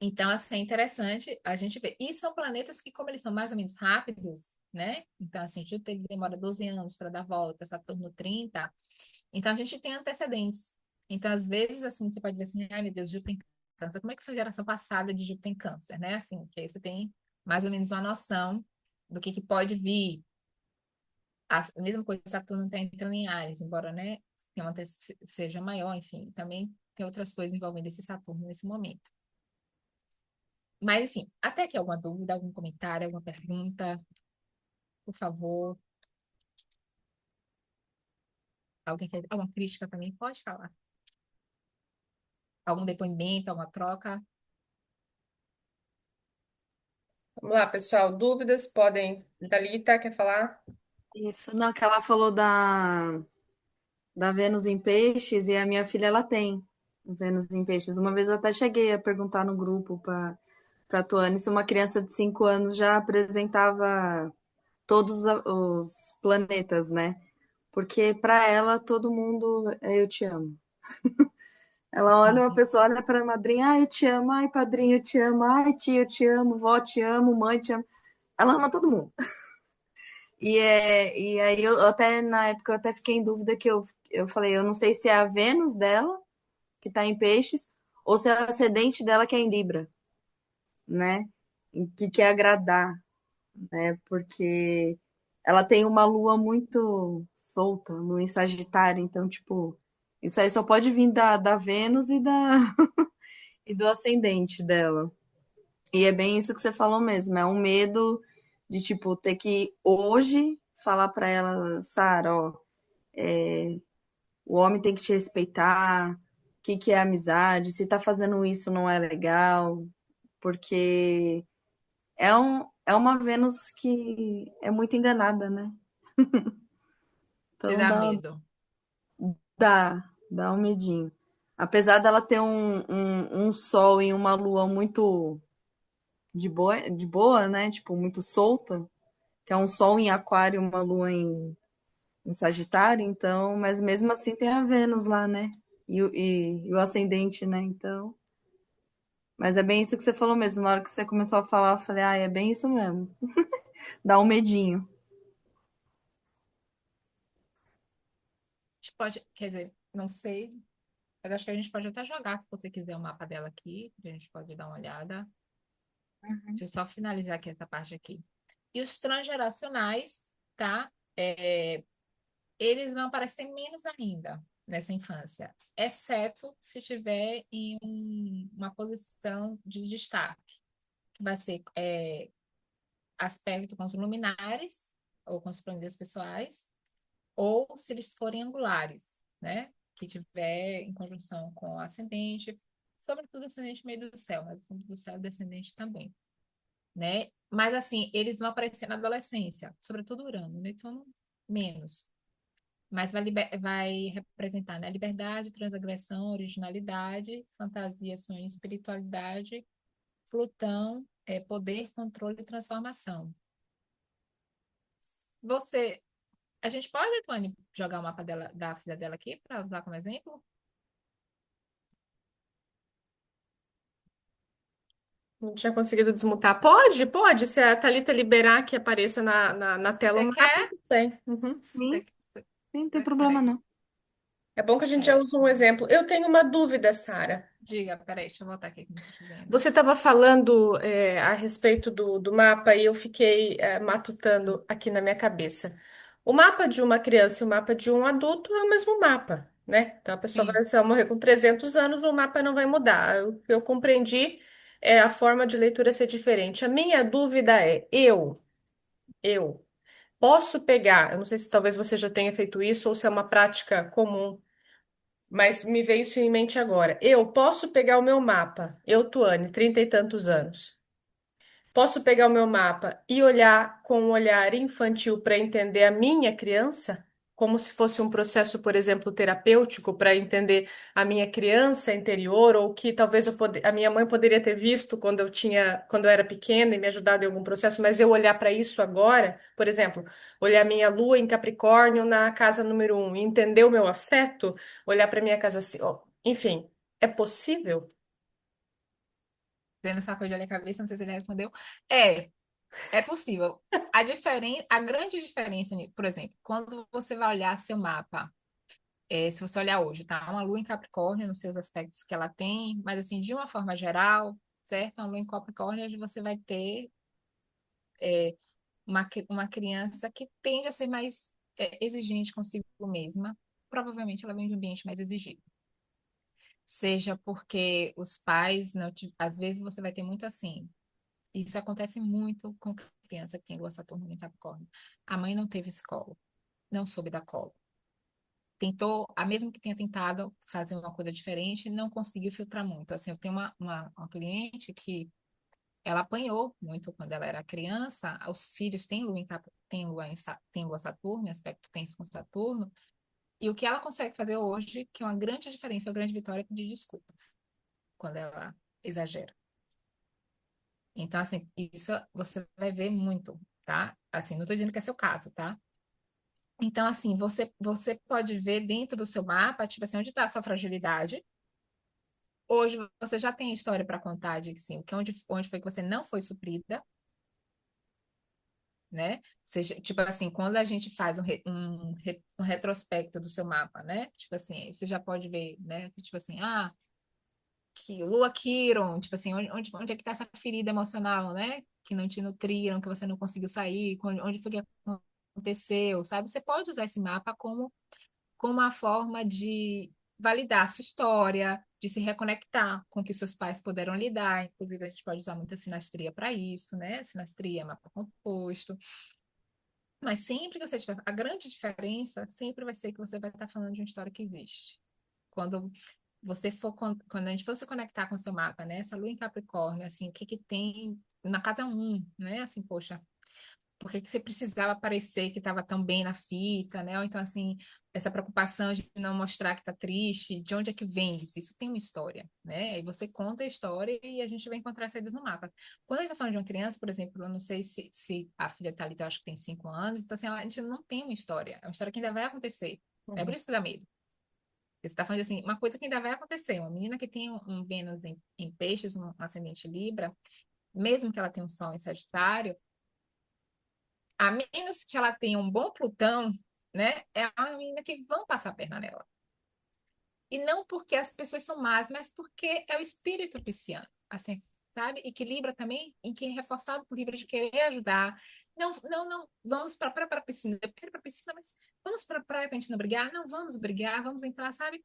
Então, assim, é interessante a gente ver. E são planetas que, como eles são mais ou menos rápidos, né? Então, assim, Júpiter demora 12 anos para dar volta, Saturno 30. Então, a gente tem antecedentes. Então, às vezes, assim, você pode ver assim, ai meu Deus, Júpiter em Câncer. Como é que foi a geração passada de Júpiter em Câncer, né? Assim, que aí você tem mais ou menos uma noção do que pode vir. A mesma coisa, Saturno está entrando em Áries, embora, né, seja maior, enfim, também tem outras coisas envolvendo esse Saturno nesse momento. Mas, enfim, até aqui alguma dúvida, algum comentário, alguma pergunta, por favor. Alguém quer alguma crítica também? Pode falar. Algum depoimento, alguma troca? Vamos lá, pessoal. Dúvidas? Podem. Thalita, quer falar? Isso, não, que ela falou da Vênus em Peixes e a minha filha ela tem Vênus em Peixes. Uma vez eu até cheguei a perguntar no grupo para a Tuane se uma criança de 5 anos já apresentava todos os planetas, né? Porque para ela todo mundo é eu te amo. Ela olha, uma pessoa olha para a madrinha, ai, eu te amo, ai, padrinho, eu te amo, ai, tia, eu te amo, vó, te amo, mãe, te amo. Ela ama todo mundo. E aí eu até na época eu até fiquei em dúvida que eu falei, eu não sei se é a Vênus dela, que tá em peixes, ou se é o ascendente dela que é em Libra, né? Que quer agradar, né? Porque ela tem uma lua muito solta, lua em Sagitário, então, tipo, isso aí só pode vir da Vênus e do ascendente dela. E é bem isso que você falou mesmo, é um medo de, tipo, ter que hoje falar para ela, Sara, ó, o homem tem que te respeitar, o que é amizade, se tá fazendo isso não é legal, porque é uma Vênus que é muito enganada, né? Te Então dá medo. dá um medinho. Apesar dela ter um sol e uma lua muito de boa, né? Tipo, muito solta, que é um sol em aquário e uma lua em Sagitário, então, mas mesmo assim tem a Vênus lá, né? E o ascendente, né? Então. Mas é bem isso que você falou mesmo. Na hora que você começou a falar, eu falei, é bem isso mesmo. Dá um medinho. A gente pode, quer dizer, não sei, mas acho que a gente pode até jogar, se você quiser, o mapa dela aqui, a gente pode dar uma olhada. Deixa eu só finalizar aqui essa parte aqui. E os transgeracionais, tá? Eles vão aparecer menos ainda nessa infância, exceto se tiver em uma posição de destaque, que vai ser aspecto com os luminares, ou com os planetas pessoais, ou se eles forem angulares, né? Que tiver em conjunção com o ascendente, sobretudo ascendente meio do céu, mas o fundo do céu é descendente também, né? Mas assim, eles vão aparecer na adolescência, sobretudo Urano, Netuno menos. Mas vai representar, né? Liberdade, transagressão, originalidade, fantasia, sonho, espiritualidade, Plutão, poder, controle e transformação. Você, a gente pode, Tony, jogar o mapa dela, da filha dela aqui para usar como exemplo? Não tinha conseguido desmutar. Pode, pode. Se a Thalita liberar que apareça na tela o Você mapa, quer? tudo bem. Uhum. Sim, Você, sim, não tem problema peraí. não. É bom que a gente já usa um exemplo. Eu tenho uma dúvida, Sara. Diga, peraí, deixa eu voltar aqui que eu não tô te vendo. Você estava falando a respeito do mapa e eu fiquei matutando aqui na minha cabeça. O mapa de uma criança e o mapa de um adulto é o mesmo mapa, né? Então a pessoa Sim, vai, se ela morrer com 300 anos, o mapa não vai mudar. O que eu compreendi é a forma de leitura ser diferente. A minha dúvida é, eu posso pegar, eu não sei se talvez você já tenha feito isso ou se é uma prática comum, mas me veio isso em mente agora. Eu posso pegar o meu mapa, eu, Tuane, 30 e tantos anos. Posso pegar o meu mapa e olhar com um olhar infantil para entender a minha criança? Como se fosse um processo, por exemplo, terapêutico para entender a minha criança interior, ou que talvez a minha mãe poderia ter visto quando eu era pequena e me ajudado em algum processo, mas eu olhar para isso agora, por exemplo, olhar minha lua em Capricórnio na casa número 1 e entender o meu afeto, olhar para minha casa assim, ó, enfim, é possível? vendo sacou de olhar a cabeça, não sei se ele respondeu. É, é possível. A grande diferença, por exemplo, quando você vai olhar seu mapa, se você olhar hoje, tá? Uma lua em Capricórnio, nos seus aspectos que ela tem, mas assim, de uma forma geral, certo? Uma lua em Capricórnio, onde você vai ter uma criança que tende a ser mais exigente consigo mesma. Provavelmente ela vem de um ambiente mais exigido. Seja porque os pais, não, às vezes você vai ter muito assim. Isso acontece muito com criança que tem Lua Saturno em Capricórnio. A mãe não teve escola, não soube dar colo. Tentou, a mesmo que tenha tentado fazer uma coisa diferente, não conseguiu filtrar muito. Assim, eu tenho uma cliente que ela apanhou muito quando ela era criança. Os filhos têm Lua, têm Lua Saturno, aspecto tenso com Saturno. E o que ela consegue fazer hoje, que é uma grande diferença, uma grande vitória, é pedir desculpas quando ela exagera. Então, assim, isso você vai ver muito, tá? Assim, não estou dizendo que é seu caso, tá? Então, assim, você pode ver dentro do seu mapa, tipo assim, onde está a sua fragilidade. Hoje você já tem história para contar de assim, onde foi que você não foi suprida, né? Seja, tipo assim, quando a gente faz um retrospecto do seu mapa, né? Tipo assim, você já pode ver, né? Tipo assim, que Lua Quiron, tipo assim, onde é que tá essa ferida emocional, né? Que não te nutriram, que você não conseguiu sair, onde foi que aconteceu, sabe? Você pode usar esse mapa como uma forma de validar a sua história, de se reconectar com o que seus pais puderam lidar. Inclusive, a gente pode usar muita sinastria para isso, né? Sinastria, mapa composto. Mas sempre que você tiver. A grande diferença sempre vai ser que você vai estar falando de uma história que existe. Quando quando a gente for se conectar com o seu mapa, né? Essa lua em Capricórnio, assim, o que que tem na casa um, né? Assim, poxa, por que que você precisava parecer que estava tão bem na fita, né? Ou então, assim, essa preocupação de não mostrar que está triste, de onde é que vem isso? Isso tem uma história, né? Aí você conta a história e a gente vai encontrar saídas no mapa. Quando a gente está falando de uma criança, por exemplo, eu não sei se a filha tá ali, eu acho que tem 5 anos, então, assim, a gente não tem uma história. É uma história que ainda vai acontecer. É por Uhum. isso que dá medo. Você está falando assim, uma coisa que ainda vai acontecer. Uma menina que tem um Vênus em peixes, um ascendente Libra, mesmo que ela tenha um Sol em Sagitário, a menos que ela tenha um bom Plutão, né? É uma menina que vão passar a perna nela. E não porque as pessoas são más, mas porque é o espírito pisciano, assim, sabe? E que Libra também, em que é reforçado por Libra de querer ajudar. Não, não, não, vamos para a piscina. Eu quero para a piscina, mas vamos para a praia para a gente não brigar? Não vamos brigar, vamos entrar, sabe?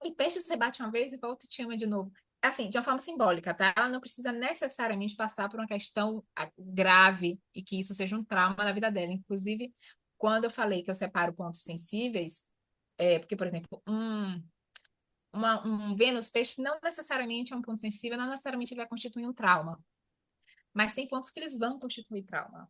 E peixe você bate uma vez e volta e te ama de novo. Assim, de uma forma simbólica, tá? Ela não precisa necessariamente passar por uma questão grave e que isso seja um trauma na vida dela. Inclusive, quando eu falei que eu separo pontos sensíveis, porque, por exemplo, um Vênus peixe não necessariamente é um ponto sensível, não necessariamente ele vai constituir um trauma. Mas tem pontos que eles vão constituir trauma.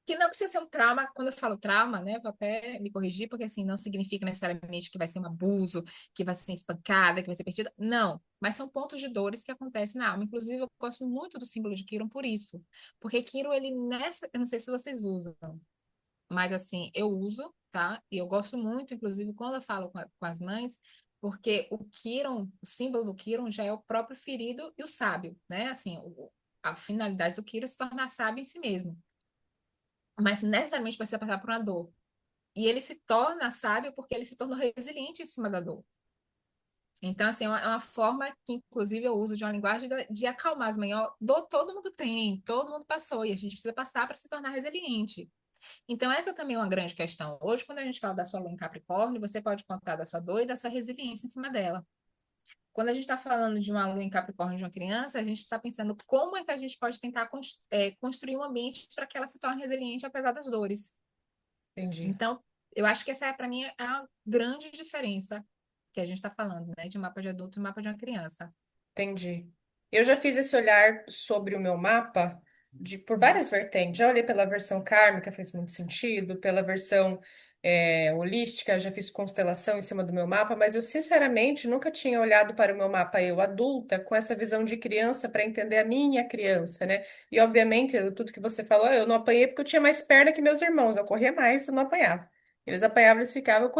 Que não precisa ser um trauma, quando eu falo trauma, né? Vou até me corrigir, porque assim, não significa necessariamente que vai ser um abuso, que vai ser espancada, que vai ser perdida. Não, mas são pontos de dores que acontecem na alma. Inclusive, eu gosto muito do símbolo de Quiron por isso. Porque Quiron, ele nessa. Eu não sei se vocês usam, mas assim, eu uso, tá? E eu gosto muito, inclusive, quando eu falo com as mães, porque o Quiron, o símbolo do Quiron já é o próprio ferido e o sábio, né? Assim, a finalidade do Quiron é se tornar sábio em si mesmo, mas necessariamente precisa passar por uma dor. E ele se torna sábio porque ele se tornou resiliente em cima da dor. Então, assim, é uma forma que, inclusive, eu uso de uma linguagem de acalmar as mães. Ó, todo mundo tem, todo mundo passou, e a gente precisa passar para se tornar resiliente. Então, essa também é uma grande questão. Hoje, quando a gente fala da sua lua em Capricórnio, você pode contar da sua dor e da sua resiliência em cima dela. Quando a gente está falando de uma lua em Capricórnio de uma criança, a gente está pensando como é que a gente pode tentar construir um ambiente para que ela se torne resiliente apesar das dores. Entendi. Então, eu acho que essa é, para mim, é a grande diferença que a gente está falando, né? De um mapa de adulto e um mapa de uma criança. Entendi. Eu já fiz esse olhar sobre o meu mapa por várias vertentes. Já olhei pela versão kármica, fez muito sentido, pela versão holística, já fiz constelação em cima do meu mapa, mas eu sinceramente nunca tinha olhado para o meu mapa eu adulta com essa visão de criança para entender a minha criança, né? E obviamente, tudo que você falou, eu não apanhei porque eu tinha mais perna que meus irmãos, eu corria mais, eu não apanhava. Eles apanhavam, eles ficavam,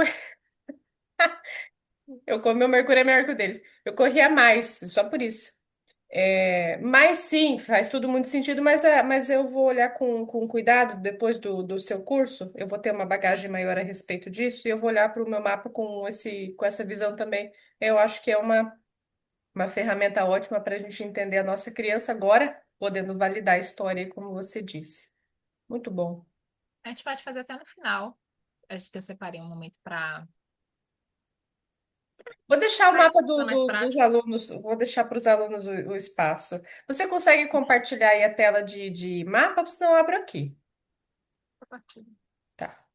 meu Mercúrio é maior que o deles. Eu corria mais, só por isso. Mas sim, faz tudo muito sentido, mas eu vou olhar com cuidado depois do seu curso. Eu vou ter uma bagagem maior a respeito disso e eu vou olhar para o meu mapa com essa visão também. Eu acho que é uma ferramenta ótima para a gente entender a nossa criança agora, podendo validar a história, aí, como você disse. Muito bom. A gente pode fazer até no final. Acho que eu separei um momento Vou deixar o para mapa isso, mais dos prático. alunos, vou deixar para os alunos o espaço. Você consegue compartilhar aí a tela de mapa? Senão eu abro aqui. Compartilho. Tá.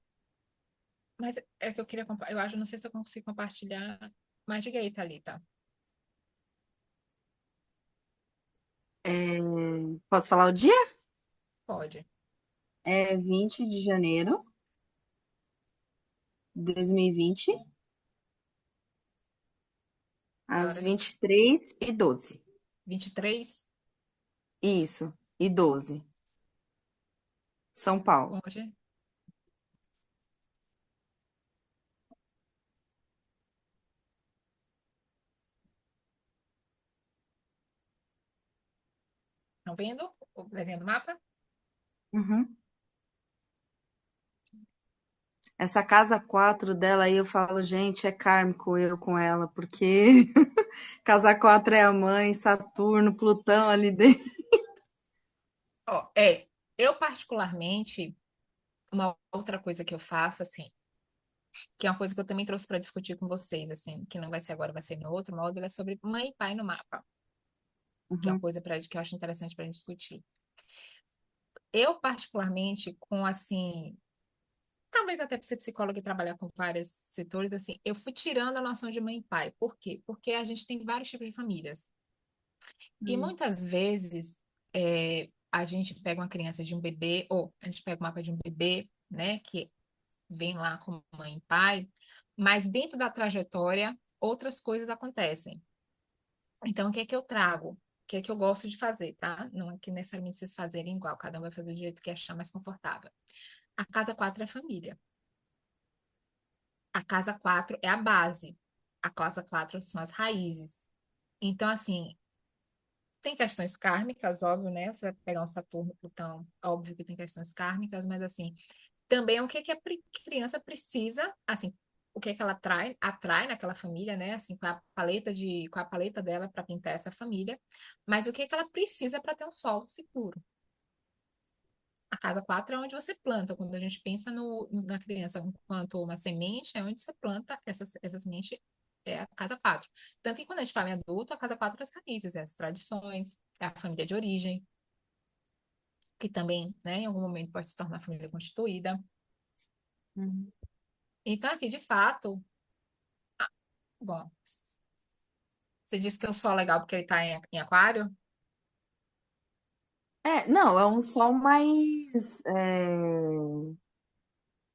Mas é que eu queria compartilhar. Eu acho, não sei se eu consigo compartilhar. Mas diga aí, Thalita. É, posso falar o dia? Pode. É 20 de janeiro de 2020, Que às horas? 23h12. 23 Isso, e 12. São Paulo. hoje. Estão vendo o desenho do mapa? Uhum. Essa casa 4 dela aí, eu falo, gente, é kármico eu com ela, porque casa 4 é a mãe, Saturno, Plutão ali dentro. Ó, eu particularmente, uma outra coisa que eu faço, assim, que é uma coisa que eu também trouxe para discutir com vocês, assim, que não vai ser agora, vai ser no outro módulo, é sobre mãe e pai no mapa, que é uma Uhum, coisa que eu acho interessante para a gente discutir. Eu, particularmente, com, assim, talvez até para ser psicóloga e trabalhar com vários setores, assim, eu fui tirando a noção de mãe e pai. Por quê? Porque a gente tem vários tipos de famílias. E uhum, muitas vezes a gente pega uma criança de um bebê, ou a gente pega o mapa de um bebê, né, que vem lá com mãe e pai, mas dentro da trajetória, outras coisas acontecem. Então, o que é que eu trago? O que é que eu gosto de fazer, tá? Não é que necessariamente vocês fazerem igual, cada um vai fazer do jeito que achar mais confortável. A casa 4 é a família. A casa 4 é a base. A casa 4 são as raízes. Então, assim, tem questões kármicas, óbvio, né? Você vai pegar um Saturno, Plutão, óbvio que tem questões kármicas, mas assim, também o que que a criança precisa, assim, o que que ela atrai naquela família, né? Assim, com a paleta dela para pintar essa família, mas o que que ela precisa para ter um solo seguro. A casa 4 é onde você planta. Quando a gente pensa na criança enquanto uma semente, é onde você planta essa semente, é a casa 4. Tanto que quando a gente fala em adulto, a casa 4 é as raízes, é as tradições, é a família de origem, que também, né, em algum momento pode se tornar família constituída. uhum. Então, aqui, de fato, bom, você disse que eu sou legal porque ele está em aquário? Não, é um sol mais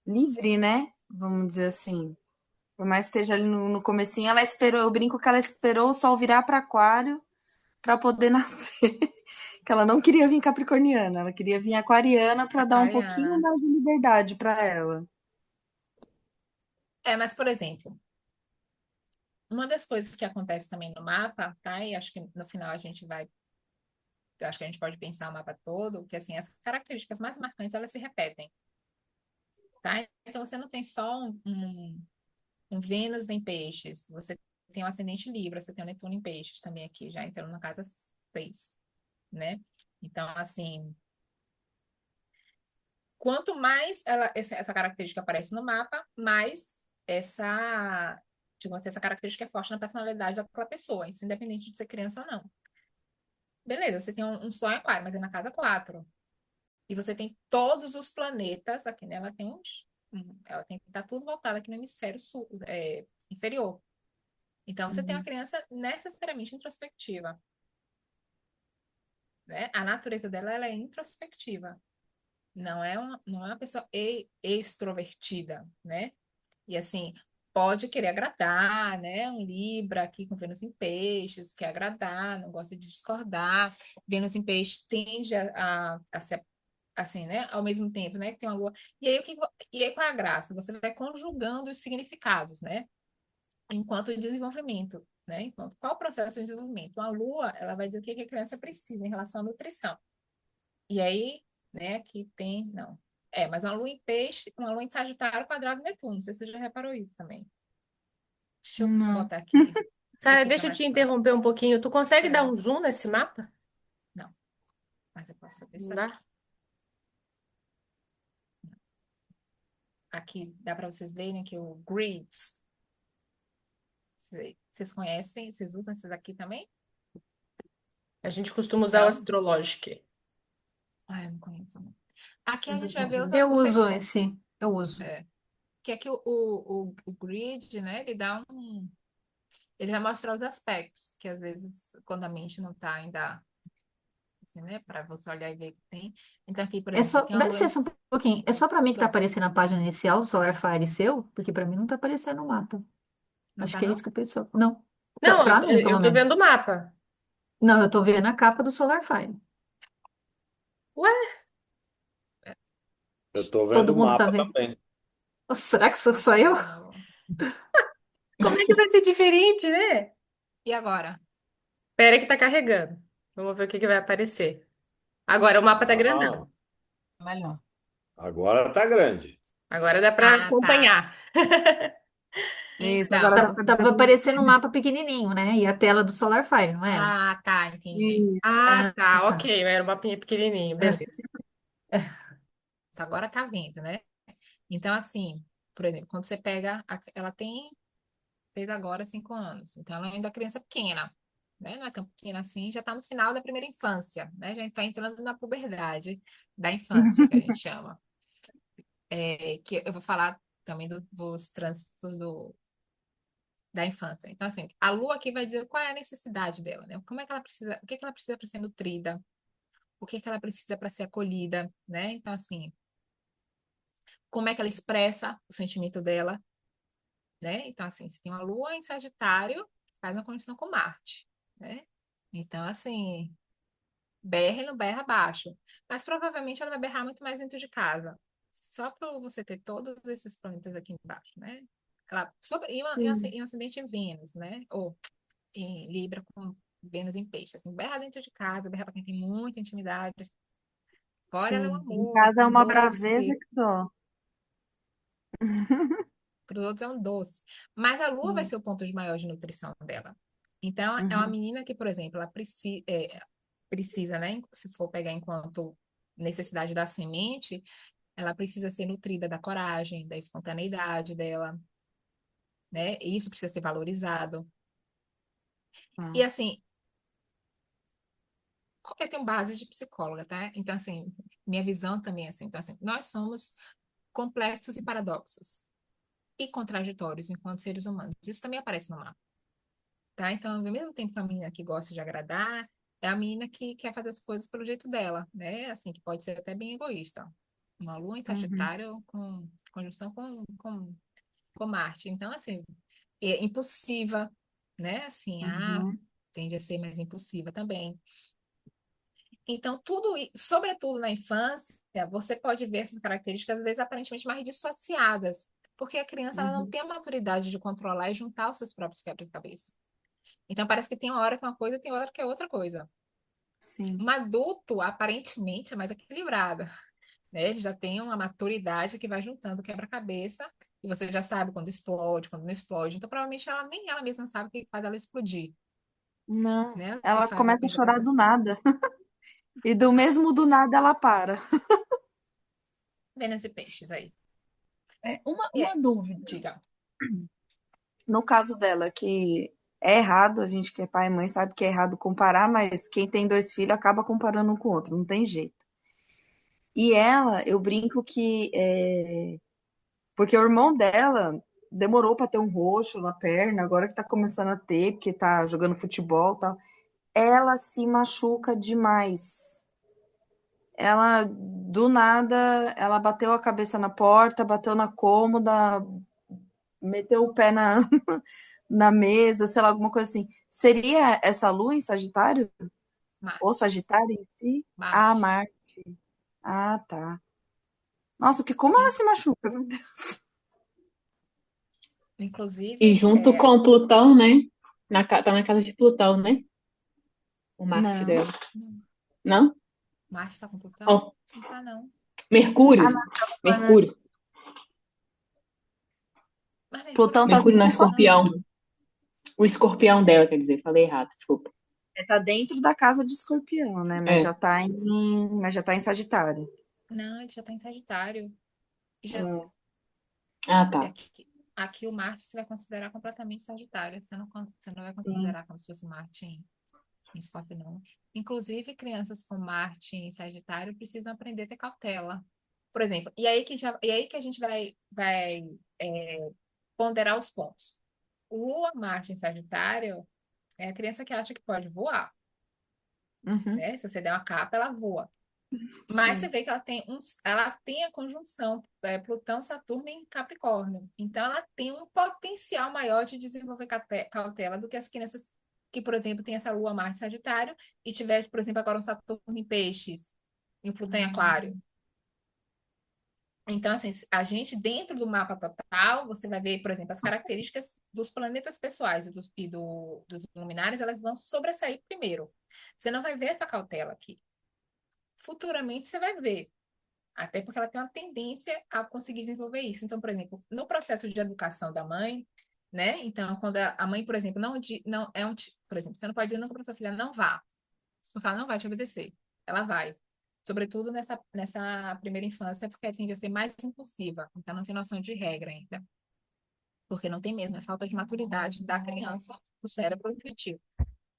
livre, né? Vamos dizer assim. Por mais que esteja ali no comecinho, ela esperou, eu brinco que ela esperou o sol virar para aquário para poder nascer. Que ela não queria vir capricorniana, ela queria vir aquariana para dar um pouquinho Aquariana. mais de liberdade para ela. Mas, por exemplo, uma das coisas que acontece também no mapa, tá? E acho que no final a gente vai eu acho que a gente pode pensar o mapa todo, que assim, as características mais marcantes, elas se repetem, tá? Então, você não tem só um Vênus em peixes, você tem o ascendente Libra, você tem o Netuno em Peixes também aqui, já entrando na casa 6, né? Então, assim, quanto mais essa característica aparece no mapa, mais essa, digamos assim, essa característica é forte na personalidade daquela pessoa, isso independente de ser criança ou não. Beleza, você tem um Sol em Aquário, mas é na casa 4. E você tem todos os planetas aqui, né? Ela tem ela tem que estar tudo voltado aqui no hemisfério sul, inferior. Então, você tem uma Uhum. criança necessariamente introspectiva, né? A natureza dela, ela é introspectiva. Não é uma pessoa extrovertida, né? E assim, pode querer agradar, né? Um Libra aqui com Vênus em Peixes, quer agradar, não gosta de discordar. Vênus em Peixes tende a ser assim, né? Ao mesmo tempo, né? Que tem uma lua. E aí, qual é a graça? Você vai conjugando os significados, né? Enquanto desenvolvimento, né? Qual o processo de desenvolvimento? A lua, ela vai dizer o que que a criança precisa em relação à nutrição. E aí, né, aqui tem, não. Mas uma lua em peixe, uma lua em Sagitário quadrado Netuno. Não sei se você já reparou isso também. Deixa eu Não. botar aqui, que Sara, fica deixa eu te mais próximo. interromper um pouquinho. Tu consegue dar É, um zoom nesse mapa? não, mas eu posso fazer isso Não aqui. dá? Aqui dá para vocês verem que o grid, vocês conhecem, vocês usam esses aqui também? A gente costuma usar o Não? Astrologic. Ah, eu não conheço, não. Aqui a gente vai ver Eu vocês, uso esse, eu uso. que aqui o grid, né, ele vai mostrar os aspectos, que às vezes, quando a mente não está ainda, assim, né, para você olhar e ver o que tem. Então aqui, por É exemplo, você só, tem uma dá lua em... licença um pouquinho. É só para mim que tá Claro, aparecendo na página inicial, o Solar Fire seu, porque para mim não tá aparecendo o mapa. não Acho tá, que é não? isso que o pessoal. Não, Não, para mim, pelo eu tô menos. vendo o mapa. Não, eu tô vendo a capa do Solar Fire. Ué, Eu tô vendo Todo o mundo tá mapa vendo. também. Nossa, será que sou Deixa só eu ver eu? de novo. como é que vai ser diferente, né? E agora? Pera que tá carregando. Vamos ver o que que vai aparecer. Agora o mapa tá Ah, grandão. Melhor. agora tá grande. Agora dá pra Ah, tá. acompanhar. Isso, agora Então, tava aparecendo um mapa pequenininho, né? E a tela do Solar Fire, não era? tá, entendi. Isso. Ah, Ah, tá, tá. ok. Era um mapinha pequenininho, beleza. Agora tá vendo, né? Então, assim, por exemplo, quando você pega, ela fez agora 5 anos, então ela ainda é criança pequena, né? Não é tão pequena assim, já tá no final da primeira infância, né? Já tá entrando na puberdade da infância, que a gente chama. Que eu vou falar também dos trânsitos da infância. Então, assim, a lua aqui vai dizer qual é a necessidade dela, né? Como é que ela precisa, o que é que ela precisa para ser nutrida, o que é que ela precisa para ser acolhida, né? Então, assim, como é que ela expressa o sentimento dela, né? Então, assim, se tem uma lua em Sagitário, faz uma conjunção com Marte, né? Então, assim, berra e não berra abaixo. Mas provavelmente ela vai berrar muito mais dentro de casa. Só por você ter todos esses planetas aqui embaixo, né? E um acidente em Vênus, né? Ou em Libra com Vênus em Peixe. Assim, berra dentro de casa, berra para quem tem muita intimidade. Fora ela é um Sim, em amor, casa é uma braveza doce. que só. Para os outros é um doce. Mas a lua vai Sim. ser o ponto de maior de nutrição dela. Então, é uma Uhum, menina que, por exemplo, ela precisa, né? Se for pegar enquanto necessidade da semente, ela precisa ser nutrida da coragem, da espontaneidade dela, né? E isso precisa ser valorizado. E tá. assim, eu tenho base de psicóloga, tá? Então, assim, minha visão também é assim. Então, assim, nós somos complexos e paradoxos e contraditórios enquanto seres humanos. Isso também aparece no mapa. Tá? Então, ao mesmo tempo que a menina que gosta de agradar, é a menina que quer fazer as coisas pelo jeito dela, né? Assim, que pode ser até bem egoísta. Uma lua em Uhum, Sagitário com conjunção com Marte. Então, assim, é impulsiva, né? Assim, uhum, tende a ser mais impulsiva também. Então, sobretudo na infância, você pode ver essas características, às vezes, aparentemente mais dissociadas, porque a criança ela não uhum. tem a maturidade de controlar e juntar os seus próprios quebra-cabeça. Então parece que tem uma hora que é uma coisa e tem hora que é outra coisa. Sim. Um adulto, aparentemente, é mais equilibrado, né? Ele já tem uma maturidade que vai juntando quebra-cabeça E você já sabe quando explode, quando não explode. Então, provavelmente, nem ela mesma sabe o que faz ela explodir, Não, né? O que ela faz ela começa a perder a chorar do consciência. nada. E do mesmo do nada ela para. Vênus e peixes aí. E Uma é, dúvida. diga. No caso dela, que é errado, a gente que é pai e mãe sabe que é errado comparar, mas quem tem dois filhos acaba comparando um com o outro, não tem jeito. E ela, eu brinco que porque o irmão dela demorou pra ter um roxo na perna, agora que tá começando a ter, porque tá jogando futebol e tal. Ela se machuca demais. Ela, do nada, ela bateu a cabeça na porta, bateu na cômoda, meteu o pé na, na mesa, sei lá, alguma coisa assim. Seria essa lua em Sagitário? Ou Marte. Sagitário em si? Ah, Marte. Marte. Ah, tá. Nossa, que como ela se machuca, meu Deus. E Inclusive, junto com Plutão, né? Tá na casa de Plutão, né? O Marte Não. dela. não, Não? Marte está com Plutão? Ó, Não tá, não. Mercúrio. Ah, não, tá. Mercúrio. Mas Mercúrio Plutão não tá tá com Mercúrio no super Plutão, não. escorpião. positivo. O escorpião dela, quer dizer, falei errado, desculpa. Tá dentro da casa de Escorpião, né? É. Mas já tá em Sagitário. Não, ele já tá em Sagitário. Já, É. Ah, tá. aqui o Marte você vai considerar completamente Sagitário. Você não vai Sim. considerar como se fosse Marte em Escorpio, não. Inclusive, crianças com Marte em Sagitário precisam aprender a ter cautela. Por exemplo, e aí que a gente vai ponderar os pontos. Lua, Marte em Sagitário é a criança que acha que pode voar, Uhum. né? Se você der uma capa, ela voa. Mas você Sim. vê que ela tem a conjunção Plutão, Saturno em Capricórnio. Então, ela tem um potencial maior de desenvolver cautela do que as crianças que, por exemplo, tem essa Lua Marte Sagitário e tiver, por exemplo, agora um Saturno em Peixes e um Plutão em Aquário. Então, assim, a gente, dentro do mapa total, você vai ver, por exemplo, as características dos planetas pessoais dos luminares, elas vão sobressair primeiro. Você não vai ver essa cautela aqui. Futuramente você vai ver. Até porque ela tem uma tendência a conseguir desenvolver isso. Então, por exemplo, no processo de educação da mãe, né? Então, quando a mãe, por exemplo, não é por exemplo, você não pode dizer não para sua filha, não vá. Sua filha não vai te obedecer. Ela vai. Sobretudo nessa primeira infância, porque ela tende a ser mais impulsiva. Então, não tem noção de regra ainda. Porque não tem mesmo, é falta de maturidade da criança, do cérebro intuitivo.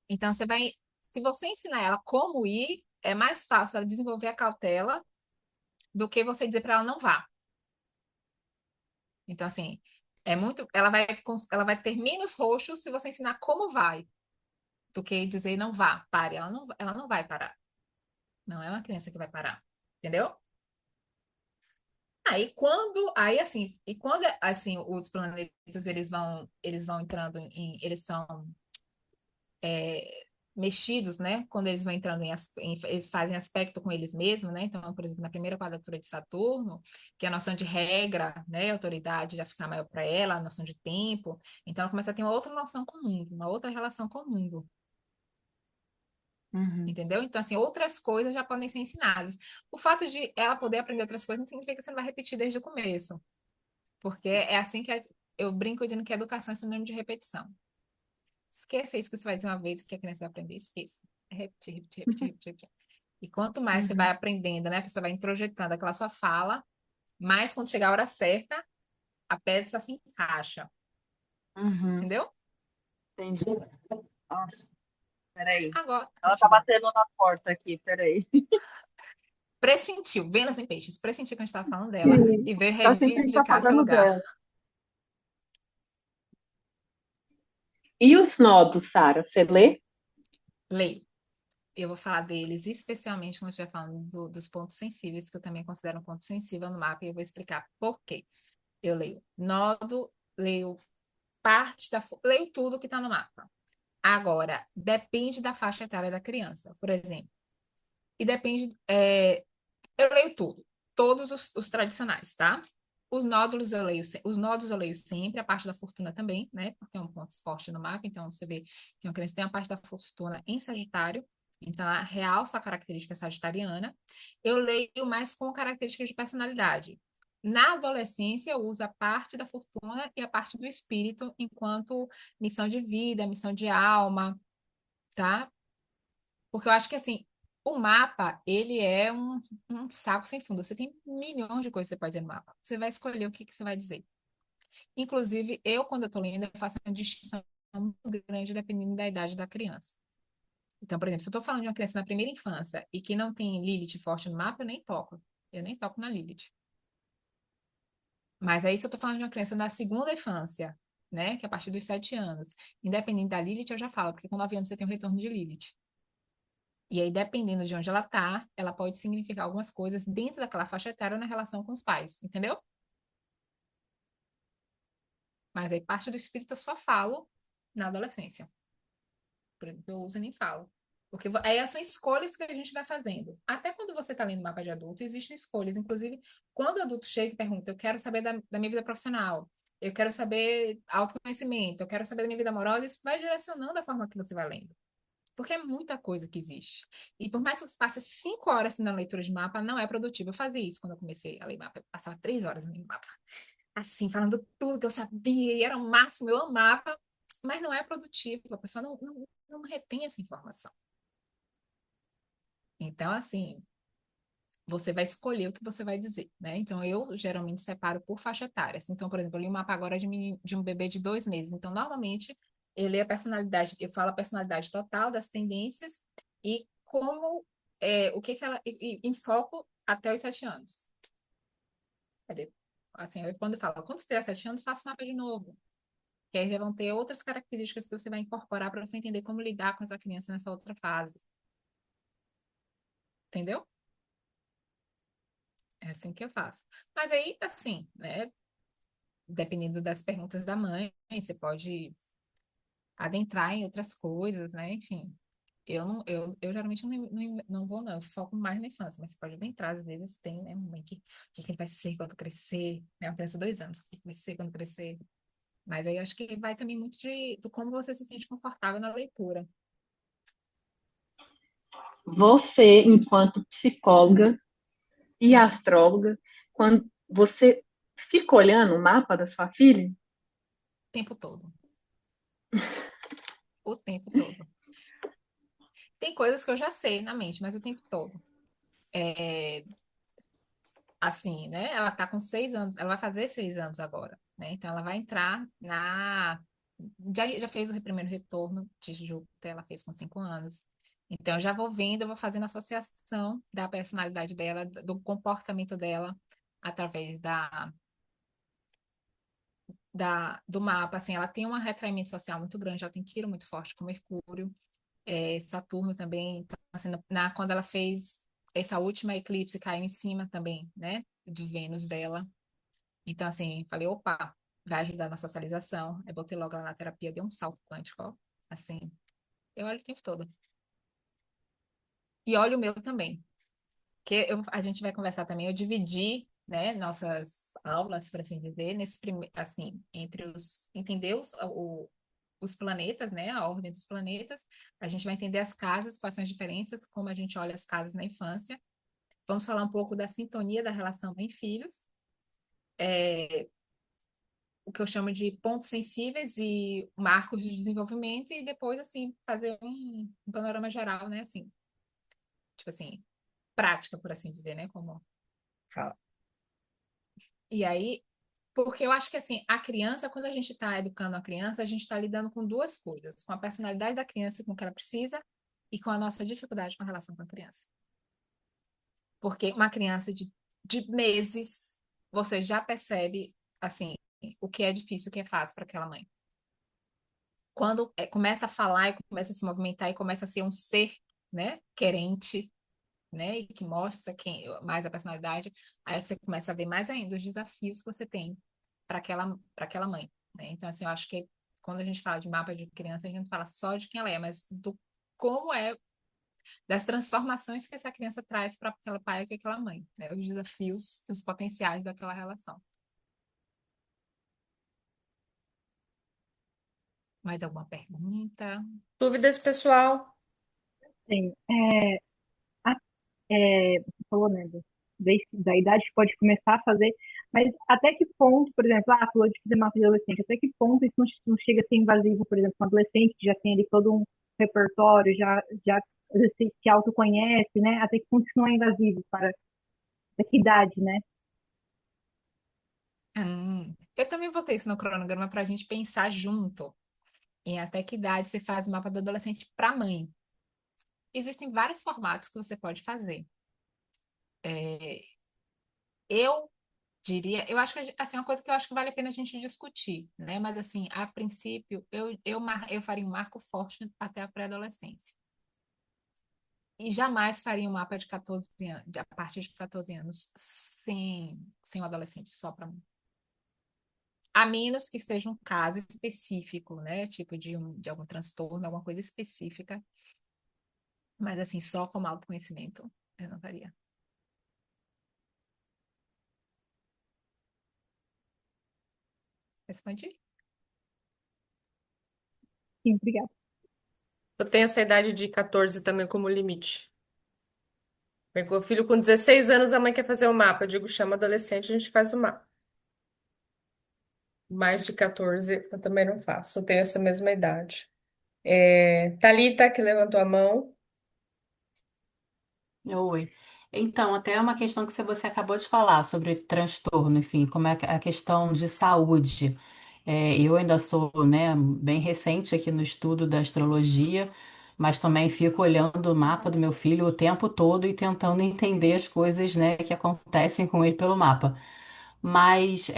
Então, se você ensinar ela como ir, é mais fácil ela desenvolver a cautela do que você dizer para ela não vá. Então, assim, ela vai ter menos roxos se você ensinar como vai, do que dizer não vá, pare. Ela não vai parar. Não é uma criança que vai parar. Entendeu? Aí assim, e quando assim os planetas eles vão entrando eles são mexidos, né? Quando eles vão entrando eles fazem aspecto com eles mesmos, né? Então, por exemplo, na primeira quadratura de Saturno, que é a noção de regra, né? Autoridade já fica maior para ela, a noção de tempo. Então, ela começa a ter uma outra noção com o mundo, uma outra relação com o mundo, Uhum. entendeu? Então, assim, outras coisas já podem ser ensinadas. O fato de ela poder aprender outras coisas não significa que você não vai repetir desde o começo, porque é assim que eu brinco dizendo que a educação é sinônimo de repetição. Esqueça isso que você vai dizer uma vez que a criança vai aprender, esqueça. É repetir, repetir, repetir, repetir, repetir. E quanto mais você vai Uhum. aprendendo, né? A pessoa vai introjetando aquela sua fala, mais quando chegar a hora certa, a peça se encaixa. Uhum. Entendeu? Entendi. Nossa, peraí. Agora, Ela tá diga. batendo na porta aqui, peraí. Pressentiu, Vênus em Peixes, pressentiu que a gente estava falando dela Sim. e veio Tá sentindo que tá reivindicar seu falando lugar. dela. E os nodos, Sara? Você lê? Leio. Eu vou falar deles, especialmente quando estiver falando dos pontos sensíveis, que eu também considero um ponto sensível no mapa, e eu vou explicar por quê. Eu leio nodo, leio leio tudo que está no mapa. Agora, depende da faixa etária da criança, por exemplo. E depende. Eu leio tudo, todos os tradicionais, tá? Os nodos eu leio sempre, a parte da fortuna também, né? Porque é um ponto forte no mapa, então você vê que uma criança tem a parte da fortuna em Sagitário, então ela realça a característica sagitariana. Eu leio mais com características de personalidade. Na adolescência, eu uso a parte da fortuna e a parte do espírito enquanto missão de vida, missão de alma, tá? Porque eu acho que, assim, o mapa, ele é um saco sem fundo. Você tem milhões de coisas que você pode dizer no mapa. Você vai escolher o que que você vai dizer. Inclusive, eu, quando eu estou lendo, eu faço uma distinção muito grande dependendo da idade da criança. Então, por exemplo, se eu estou falando de uma criança na primeira infância e que não tem Lilith forte no mapa, eu nem toco. Eu nem toco na Lilith. Mas aí, se eu estou falando de uma criança na segunda infância, né, que é a partir dos 7 anos, independente da Lilith, eu já falo, porque com 9 anos você tem um retorno de Lilith. E aí, dependendo de onde ela tá, ela pode significar algumas coisas dentro daquela faixa etária na relação com os pais, entendeu? Mas aí, parte do espírito eu só falo na adolescência. Por exemplo, eu uso e nem falo. Porque aí são escolhas que a gente vai fazendo. Até quando você está lendo mapa de adulto, existem escolhas. Inclusive, quando o adulto chega e pergunta, eu quero saber da minha vida profissional, eu quero saber autoconhecimento, eu quero saber da minha vida amorosa, isso vai direcionando a forma que você vai lendo. Porque é muita coisa que existe. E por mais que você passe 5 horas na leitura de mapa, não é produtivo. Eu fazia isso quando eu comecei a ler mapa. Eu passava 3 horas lendo mapa. Assim, falando tudo que eu sabia, e era o máximo, eu amava, mas não é produtivo. A pessoa não retém essa informação. Então, assim, você vai escolher o que você vai dizer, né? Então, eu geralmente separo por faixa etária. Assim, então, por exemplo, eu li um mapa agora de um bebê de 2 meses. Então, normalmente, eu leio a personalidade, eu falo a personalidade total das tendências e como, o que que ela, em foco até os 7 anos. Cadê? Assim, quando eu falo, quando você tiver 7 anos, faça o mapa de novo. Que aí já vão ter outras características que você vai incorporar para você entender como lidar com essa criança nessa outra fase. Entendeu? É assim que eu faço. Mas aí, assim, né? Dependendo das perguntas da mãe, você pode adentrar em outras coisas, né? Enfim, eu geralmente não vou, não. Eu foco mais na infância, mas você pode adentrar. Às vezes tem, né? Mãe que ele vai ser quando crescer, né? Uma criança de 2 anos, o que vai ser quando crescer. Mas aí eu acho que vai também muito de como você se sente confortável na leitura. Você, enquanto psicóloga e astróloga, quando você fica olhando o mapa da sua filha, O tempo todo. O tempo todo. Tem coisas que eu já sei na mente, mas o tempo todo. É, assim, né? Ela tá com 6 anos, ela vai fazer 6 anos agora, né? Então ela vai entrar na. Já fez o primeiro retorno de Júpiter, ela fez com 5 anos. Então eu já vou vendo, eu vou fazendo associação da personalidade dela, do comportamento dela, através do mapa. Assim, ela tem um retraimento social muito grande, ela tem Quirón muito forte com Mercúrio. Saturno também. Então, assim, quando ela fez essa última eclipse, caiu em cima também, né? De Vênus dela. Então, assim, falei, opa, vai ajudar na socialização. Eu botei logo lá na terapia, deu um salto quântico, ó. Assim, eu olho o tempo todo. E olho o meu também. Que a gente vai conversar também, eu dividi, né, nossas aulas, por assim dizer, nesse primeiro, assim, entre entender os planetas, né? A ordem dos planetas. A gente vai entender as casas, quais são as diferenças, como a gente olha as casas na infância. Vamos falar um pouco da sintonia da relação mãe-filhos, o que eu chamo de pontos sensíveis e marcos de desenvolvimento, e depois, assim, fazer um panorama geral, né? Assim, tipo assim, prática, por assim dizer, né? Como fala. E aí, porque eu acho que, assim, a criança, quando a gente está educando a criança, a gente está lidando com duas coisas, com a personalidade da criança, com o que ela precisa, e com a nossa dificuldade com a relação com a criança. Porque uma criança de meses, você já percebe, assim, o que é difícil, o que é fácil para aquela mãe. Quando começa a falar e começa a se movimentar e começa a ser um ser, né, querente, né, e que mostra mais a personalidade, aí você começa a ver mais ainda os desafios que você tem para aquela mãe, né? Então, assim, eu acho que quando a gente fala de mapa de criança, a gente não fala só de quem ela é, mas do como é, das transformações que essa criança traz para aquela pai e aquela mãe, né? Os desafios e os potenciais daquela relação. Mais alguma pergunta? Dúvidas, pessoal? Sim, você falou, né, da idade que pode começar a fazer, mas até que ponto, por exemplo, falou de fazer mapa de adolescente, até que ponto isso não chega a ser invasivo, por exemplo, um adolescente que já tem ali todo um repertório, já se autoconhece, né? Até que ponto isso não é invasivo para da que idade, né? Eu também botei isso no cronograma para a gente pensar junto em até que idade você faz o mapa do adolescente para mãe. Existem vários formatos que você pode fazer. É, eu diria, eu acho que assim, é uma coisa que eu acho que vale a pena a gente discutir, né? Mas assim, a princípio, eu faria um marco forte até a pré-adolescência. E jamais faria um mapa de 14 anos, a partir de 14 anos, sem o adolescente, só para mim. A menos que seja um caso específico, né? Tipo de algum transtorno, alguma coisa específica. Mas assim, só como autoconhecimento, eu não faria. Respondi? Sim, obrigada. Eu tenho essa idade de 14 também como limite. Pegou o filho com 16 anos, a mãe quer fazer o mapa. Eu digo, chama adolescente, a gente faz o mapa. Mais de 14 eu também não faço. Eu tenho essa mesma idade. Thalita, que levantou a mão. Oi. Então, até uma questão que você acabou de falar sobre transtorno, enfim, como é a questão de saúde. Eu ainda sou, né, bem recente aqui no estudo da astrologia, mas também fico olhando o mapa do meu filho o tempo todo e tentando entender as coisas, né, que acontecem com ele pelo mapa. Mas,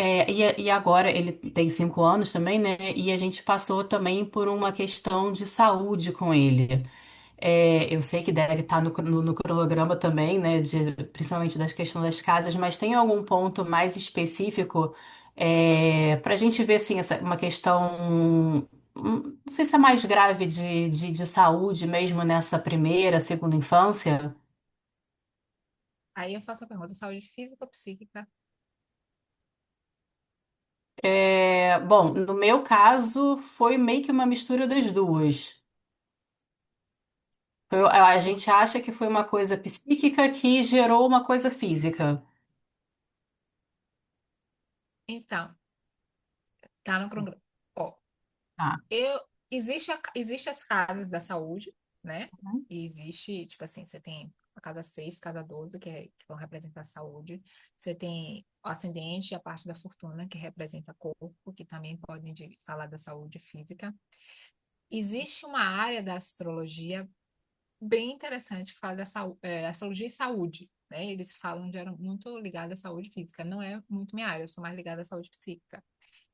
e agora ele tem 5 anos também, né, e a gente passou também por uma questão de saúde com ele. Eu sei que deve estar no cronograma também, né, principalmente das questões das casas, mas tem algum ponto mais específico para a gente ver, assim, uma questão, não sei se é mais grave de saúde mesmo nessa primeira, segunda infância? Aí eu faço a pergunta: saúde física ou psíquica? Bom, no meu caso, foi meio que uma mistura das duas. A gente acha que foi uma coisa psíquica que gerou uma coisa física. Então, tá no cronograma. Ó, Tá. existe as casas da saúde, né? E existe, tipo assim, você tem a casa 6, casa 12 que vão representar a saúde. Você tem o ascendente e a parte da fortuna, que representa corpo, que também podem falar da saúde física. Existe uma área da astrologia bem interessante que fala da astrologia e saúde, né? Eles falam de era muito ligada à saúde física. Não é muito minha área, eu sou mais ligada à saúde psíquica.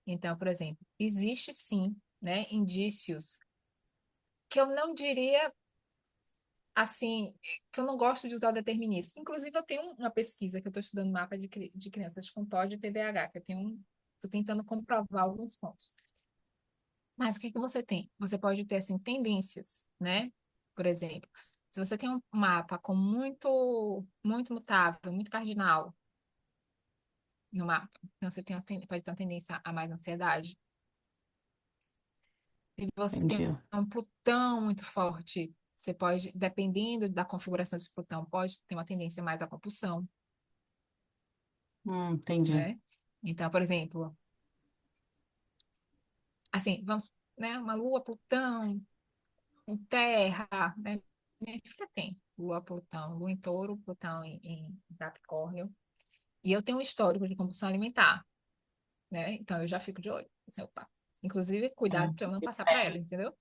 Então, por exemplo, existe sim, né, indícios que eu não diria assim, que eu não gosto de usar o determinismo. Inclusive, eu tenho uma pesquisa que eu estou estudando mapa de crianças com TOD e TDAH, que eu tenho estou tentando comprovar alguns pontos. Mas o que que você tem? Você pode ter assim tendências, né? Por exemplo, se você tem um mapa com muito mutável, muito cardinal no mapa, então você tem pode ter uma tendência a mais ansiedade. Se você tem Entendi. um Plutão muito forte, você pode, dependendo da configuração desse Plutão, pode ter uma tendência mais à compulsão, Entendi. né? Então, por exemplo, assim, vamos, né? Uma Lua, Plutão, em Terra, né? Minha filha tem Lua, Plutão, Lua em Touro, Plutão em Capricórnio. E eu tenho um histórico de compulsão alimentar, né? Então eu já fico de olho. Assim, opa. Inclusive, cuidado para eu não passar para ela, entendeu?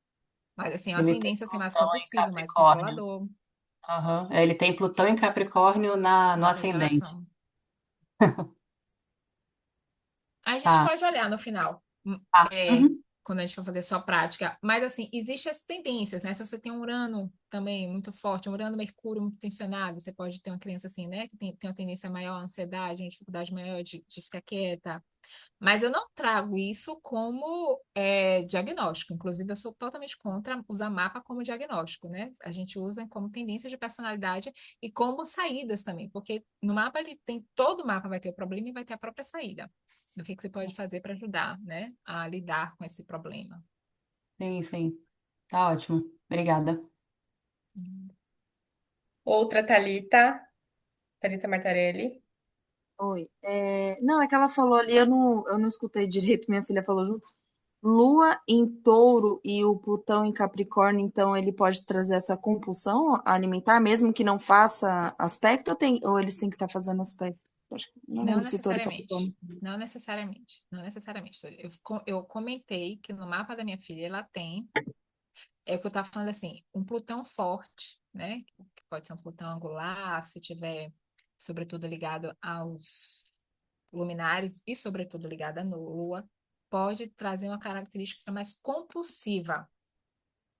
Mas assim, é uma Ele tem tendência a ser mais Plutão em compulsivo, mais Capricórnio. controlador, Aham. Ele tem Plutão em Capricórnio no na ascendente. federação. A gente Tá. pode olhar no final, Tá. é, Uhum. quando a gente for fazer só prática. Mas, assim, existem as tendências, né? Se você tem um Urano também muito forte, um Urano Mercúrio muito tensionado, você pode ter uma criança assim, né? Que tem uma tendência maior à ansiedade, uma dificuldade maior de ficar quieta. Mas eu não trago isso como diagnóstico. Inclusive, eu sou totalmente contra usar mapa como diagnóstico, né? A gente usa como tendência de personalidade e como saídas também, porque no mapa ele tem todo mapa vai ter o problema e vai ter a própria saída. Do que você pode fazer para ajudar, né, a lidar com esse problema. Sim, sim. Tá ótimo. Obrigada. Outra Thalita. Thalita Martarelli. Oi. Não, é que ela falou ali, eu não escutei direito, minha filha falou junto. Lua em touro e o Plutão em Capricórnio, então ele pode trazer essa compulsão alimentar, mesmo que não faça aspecto, ou eles têm que estar fazendo aspecto? Acho que não Não lembro se touro e necessariamente. Capricórnio. Não necessariamente. Não necessariamente. Eu comentei que no mapa da minha filha ela tem, é o que eu estava falando assim, um Plutão forte, né? Que pode ser um Plutão angular, se tiver, sobretudo, ligado aos luminares e, sobretudo, ligado à Lua, pode trazer uma característica mais compulsiva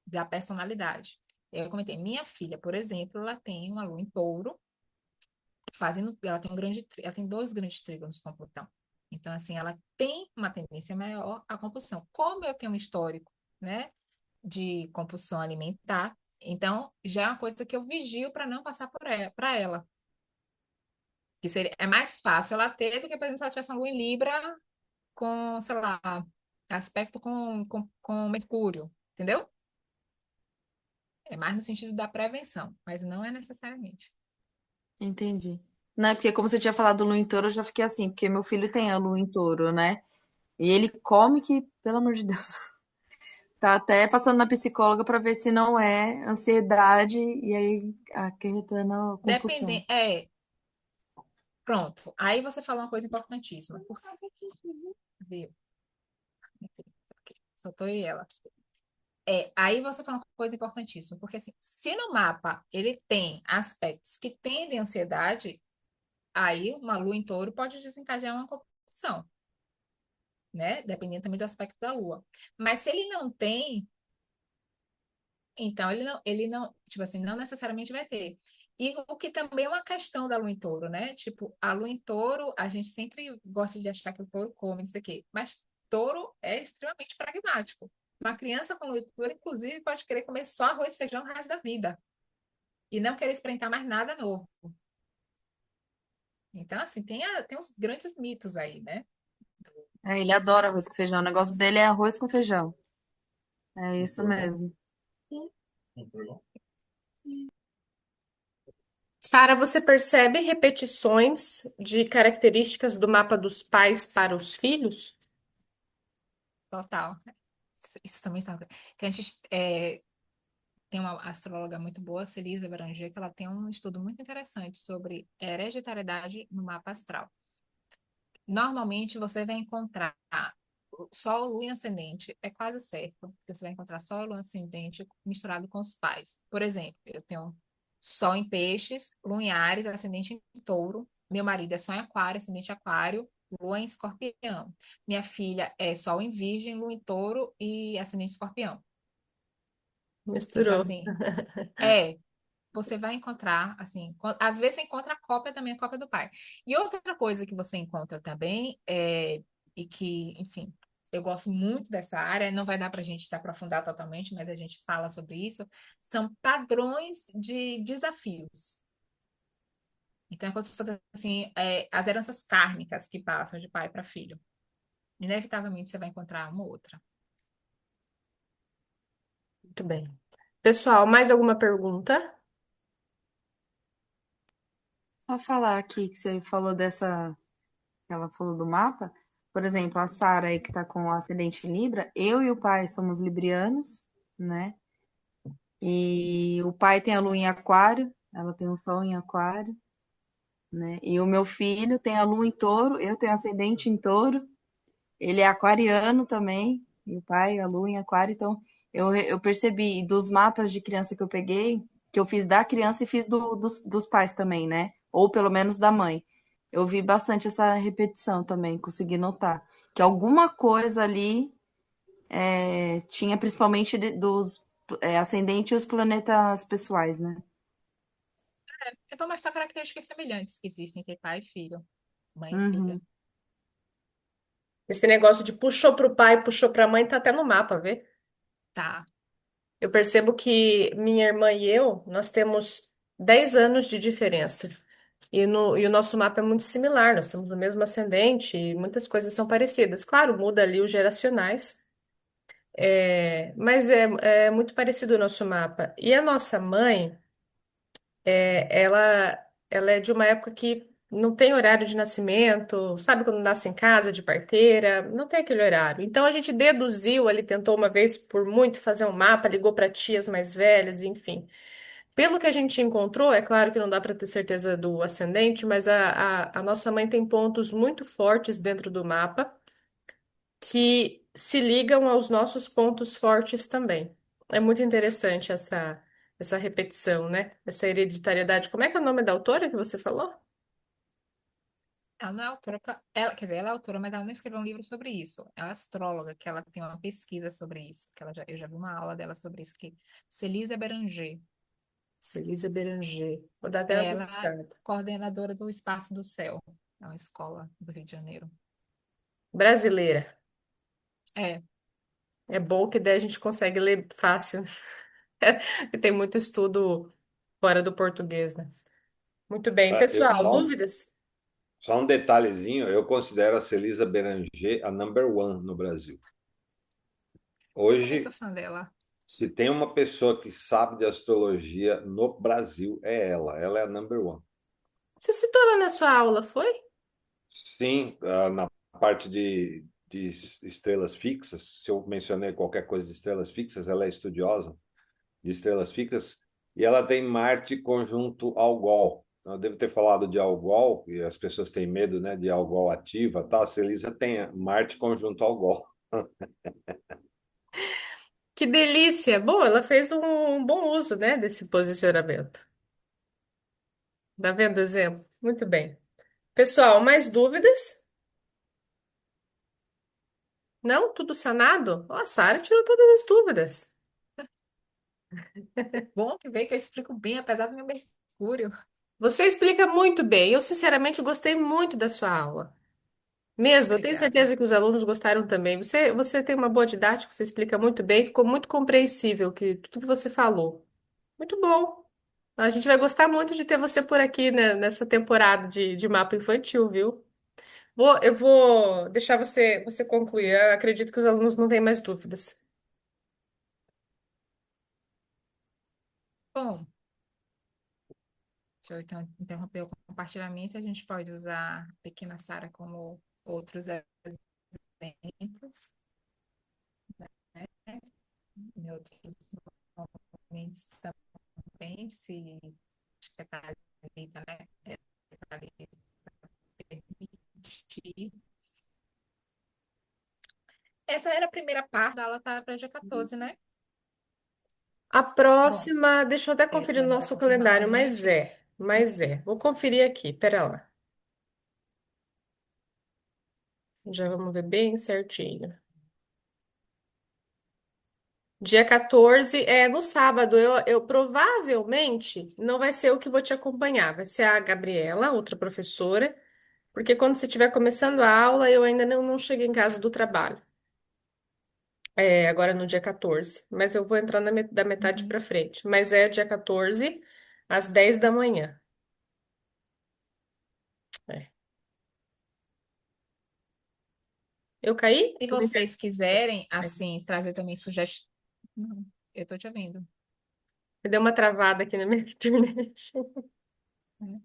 da personalidade. Eu comentei, minha filha, por exemplo, ela tem uma Lua em Touro, ela tem ela tem dois grandes trígonos com Plutão. Então, assim, ela tem uma tendência maior à compulsão. Como eu tenho um histórico, né, de compulsão alimentar, então já é uma coisa que eu vigio para não passar para ela. Que seria, é mais fácil ela ter do que, por exemplo, se ela tivesse uma lua em Libra com, sei lá, aspecto com Mercúrio, entendeu? É mais no sentido da prevenção, mas não é necessariamente. Entendi. Não, é porque como você tinha falado do Lua em Touro, eu já fiquei assim, porque meu filho tem a Lua em Touro, né? E ele come que, pelo amor de Deus, tá até passando na psicóloga pra ver se não é ansiedade e aí acarretando a compulsão. Pronto. Aí você falou uma coisa importantíssima. Viu? Só tô eu e ela. Aí você falou uma coisa importantíssima, porque assim, se no mapa ele tem aspectos que tendem à ansiedade, aí uma lua em touro pode desencadear uma compulsão, né? Dependendo também do aspecto da lua. Mas se ele não tem, então ele não, tipo assim, não necessariamente vai ter. E o que também é uma questão da lua em touro, né? Tipo, a lua em touro, a gente sempre gosta de achar que o touro come, não sei o quê. Mas touro é extremamente pragmático. Uma criança com lua em touro, inclusive, pode querer comer só arroz e feijão o resto da vida. E não querer experimentar mais nada novo. Então, assim, tem uns grandes mitos aí, né? Ele adora arroz com feijão. O negócio dele é arroz com feijão. É isso mesmo. Sara, você percebe repetições de características do mapa dos pais para os filhos? Total. Isso também está. Que a gente tem uma astróloga muito boa, Celisa Beranger, que ela tem um estudo muito interessante sobre hereditariedade no mapa astral. Normalmente você vai encontrar Sol, Lua e Ascendente, é quase certo que você vai encontrar Sol, Lua e Ascendente misturado com os pais. Por exemplo, eu tenho Sol em Peixes, Lua em Áries, Ascendente em Touro. Meu marido é Sol em Aquário, Ascendente em Aquário, Lua em Escorpião. Minha filha é Sol em Virgem, Lua em Touro e Ascendente em Escorpião. Então, Misturou. assim, você vai encontrar, assim, às vezes você encontra a cópia também, a cópia do pai. E outra coisa que você encontra também, e que, enfim, eu gosto muito dessa área, não vai dar para a gente se aprofundar totalmente, mas a gente fala sobre isso, são padrões de desafios. Então, é como se fosse, assim, as heranças kármicas que passam de pai para filho. Inevitavelmente você vai encontrar uma ou outra. Muito bem. Pessoal, mais alguma pergunta? Só falar aqui que você falou ela falou do mapa. Por exemplo, a Sara aí que tá com o ascendente em Libra, eu e o pai somos librianos, né? E o pai tem a lua em Aquário, ela tem o sol em Aquário, né? E o meu filho tem a lua em Touro, eu tenho ascendente em Touro, ele é aquariano também, e o pai, a lua em Aquário, então eu percebi dos mapas de criança que eu peguei, que eu fiz da criança e fiz dos pais também, né? Ou pelo menos da mãe. Eu vi bastante essa repetição também, consegui notar. Que alguma coisa ali tinha principalmente dos ascendente e os planetas pessoais, né? É para mostrar características semelhantes que existem entre pai e filho, mãe e filha. Uhum. Esse negócio de puxou para o pai, puxou para a mãe, tá até no mapa, vê? Tá. Eu percebo que minha irmã e eu, nós temos 10 anos de diferença. E o nosso mapa é muito similar, nós temos o mesmo ascendente e muitas coisas são parecidas. Claro, muda ali os geracionais, mas é muito parecido o nosso mapa. E a nossa mãe, ela ela é de uma época que não tem horário de nascimento, sabe quando nasce em casa, de parteira, não tem aquele horário. Então a gente deduziu, ele tentou uma vez por muito fazer um mapa, ligou para tias mais velhas, enfim. Pelo que a gente encontrou, é claro que não dá para ter certeza do ascendente, mas a nossa mãe tem pontos muito fortes dentro do mapa que se ligam aos nossos pontos fortes também. É muito interessante essa repetição, né? Essa hereditariedade. Como é que é o nome da autora que você falou? Ela não é autora, ela, quer dizer, ela é autora, mas ela não escreveu um livro sobre isso. Ela é astróloga, que ela tem uma pesquisa sobre isso, que eu já vi uma aula dela sobre isso, que Celisa Beranger. Celisa Beranger. Vou dar até uma Ela é pesquisada. coordenadora do Espaço do Céu. É uma escola do Rio de Janeiro. Brasileira. É, É bom que daí a gente consegue ler fácil. Tem muito estudo fora do português, né? Muito bem. Eu, Pessoal, sim. dúvidas? só um detalhezinho, eu considero a Celisa Beranger a number one no Brasil. Eu também sou Hoje, fã dela. se tem uma pessoa que sabe de astrologia no Brasil, é ela. Ela é a number one. Você citou ela na sua aula, foi? Sim, na parte de estrelas fixas, se eu mencionei qualquer coisa de estrelas fixas, ela é estudiosa de estrelas fixas e ela tem Marte conjunto Algol. Eu devo ter falado de Algol, e as pessoas têm medo, né, de Algol ativa, tal. A Celisa tem Marte conjunto Algol. Que delícia! Bom, ela fez um bom uso, né, desse posicionamento. Tá vendo o exemplo? Muito bem. Pessoal, mais dúvidas? Não? Tudo sanado? Ó, a Sara tirou todas as dúvidas. Bom que veio que eu explico bem, apesar do meu Mercúrio. Você explica muito bem. Eu, sinceramente, gostei muito da sua aula. Mesmo, eu tenho Obrigada. certeza que os alunos gostaram também. Você tem uma boa didática, você explica muito bem, ficou muito compreensível tudo que você falou. Muito bom. A gente vai gostar muito de ter você por aqui, né, nessa temporada de mapa infantil, viu? Eu vou deixar você concluir. Eu acredito que os alunos não têm mais dúvidas. Bom, deixa eu então interromper o compartilhamento. A gente pode usar a pequena Sara como outros exemplos, né? Em outros momentos também, se acho que a Thalita, né? A Thalita permitir. Essa era a primeira parte, ela tá para dia 14, né? A Bom, próxima, deixa eu até tu conferir no ainda vai nosso confirmar com a calendário, mas gente? é, mas é. Vou conferir aqui, pera lá. Já vamos ver bem certinho. Dia 14 é no sábado. Eu provavelmente não vai ser eu que vou te acompanhar, vai ser a Gabriela, outra professora, porque quando você estiver começando a aula, eu ainda não cheguei em casa do trabalho. É, agora no dia 14. Mas eu vou entrar da metade Uhum. pra frente. Mas é dia 14, às 10 da manhã. É. Eu caí? Se Tô me vocês quiserem, perdendo. assim, trazer também sugestões. Não, eu tô te ouvindo. Me deu uma travada aqui na minha internet. Né?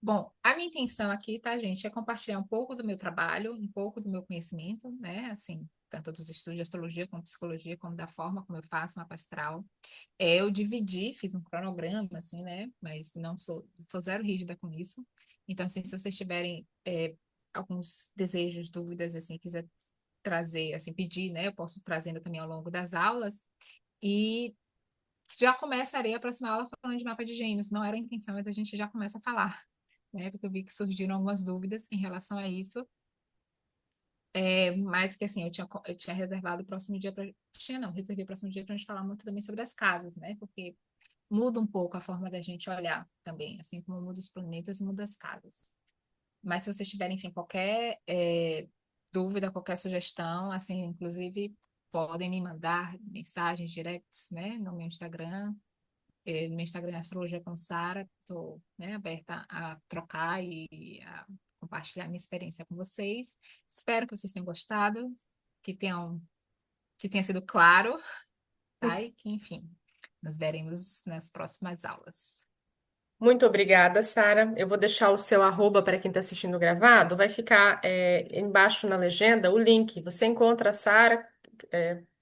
Bom, a minha intenção aqui, tá, gente, é compartilhar um pouco do meu trabalho, um pouco do meu conhecimento, né? Assim, tanto dos estudos de astrologia, como psicologia, como da forma como eu faço mapa astral. Eu dividi, fiz um cronograma, assim, né? Mas não sou zero rígida com isso. Então, assim, se vocês tiverem alguns desejos, dúvidas, assim, quiser trazer, assim, pedir, né? Eu posso trazendo também ao longo das aulas. E já começarei a próxima aula falando de mapa de gêmeos. Não era a intenção, mas a gente já começa a falar, né? Porque eu vi que surgiram algumas dúvidas em relação a isso. Mas que assim, eu tinha reservado o próximo dia para. Tinha não, reservei o próximo dia para a gente falar muito também sobre as casas, né? Porque muda um pouco a forma da gente olhar também, assim como muda os planetas, muda as casas. Mas se vocês tiverem, enfim, qualquer dúvida, qualquer sugestão, assim, inclusive podem me mandar mensagens directs, né, no meu Instagram. No meu Instagram é Astrologia com Sara, estou, né, aberta a trocar e a compartilhar minha experiência com vocês. Espero que vocês tenham gostado, que que tenha sido claro, tá? E que, enfim, nos veremos nas próximas aulas. Muito obrigada, Sara. Eu vou deixar o seu arroba para quem está assistindo gravado. Vai ficar embaixo na legenda o link. Você encontra a Sara,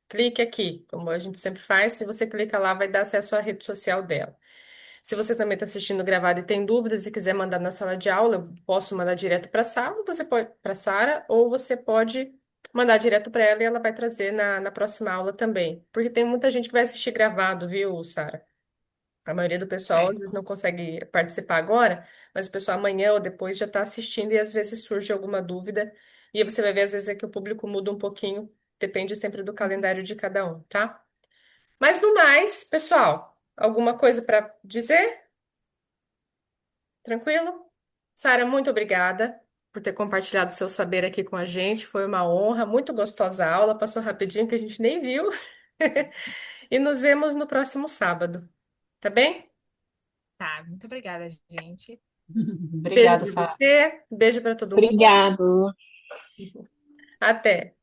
clique aqui, como a gente sempre faz. Se você clica lá, vai dar acesso à rede social dela. Se você também está assistindo gravado e tem dúvidas e quiser mandar na sala de aula, eu posso mandar direto para a sala, você pode para Sara, ou você pode mandar direto para ela e ela vai trazer na próxima aula também. Porque tem muita gente que vai assistir gravado, viu, Sara? A maioria do pessoal às vezes Certo. não consegue participar agora, mas o pessoal amanhã ou depois já está assistindo e às vezes surge alguma dúvida. E aí você vai ver às vezes é que o público muda um pouquinho, depende sempre do calendário de cada um, tá? Mas no mais, pessoal, alguma coisa para dizer? Tranquilo? Sara, muito obrigada por ter compartilhado seu saber aqui com a gente. Foi uma honra, muito gostosa a aula, passou rapidinho que a gente nem viu. E nos vemos no próximo sábado, tá bem? Tá, muito obrigada, gente. Beijo Obrigada, para Sara. você, beijo para todo mundo. Obrigado. Até.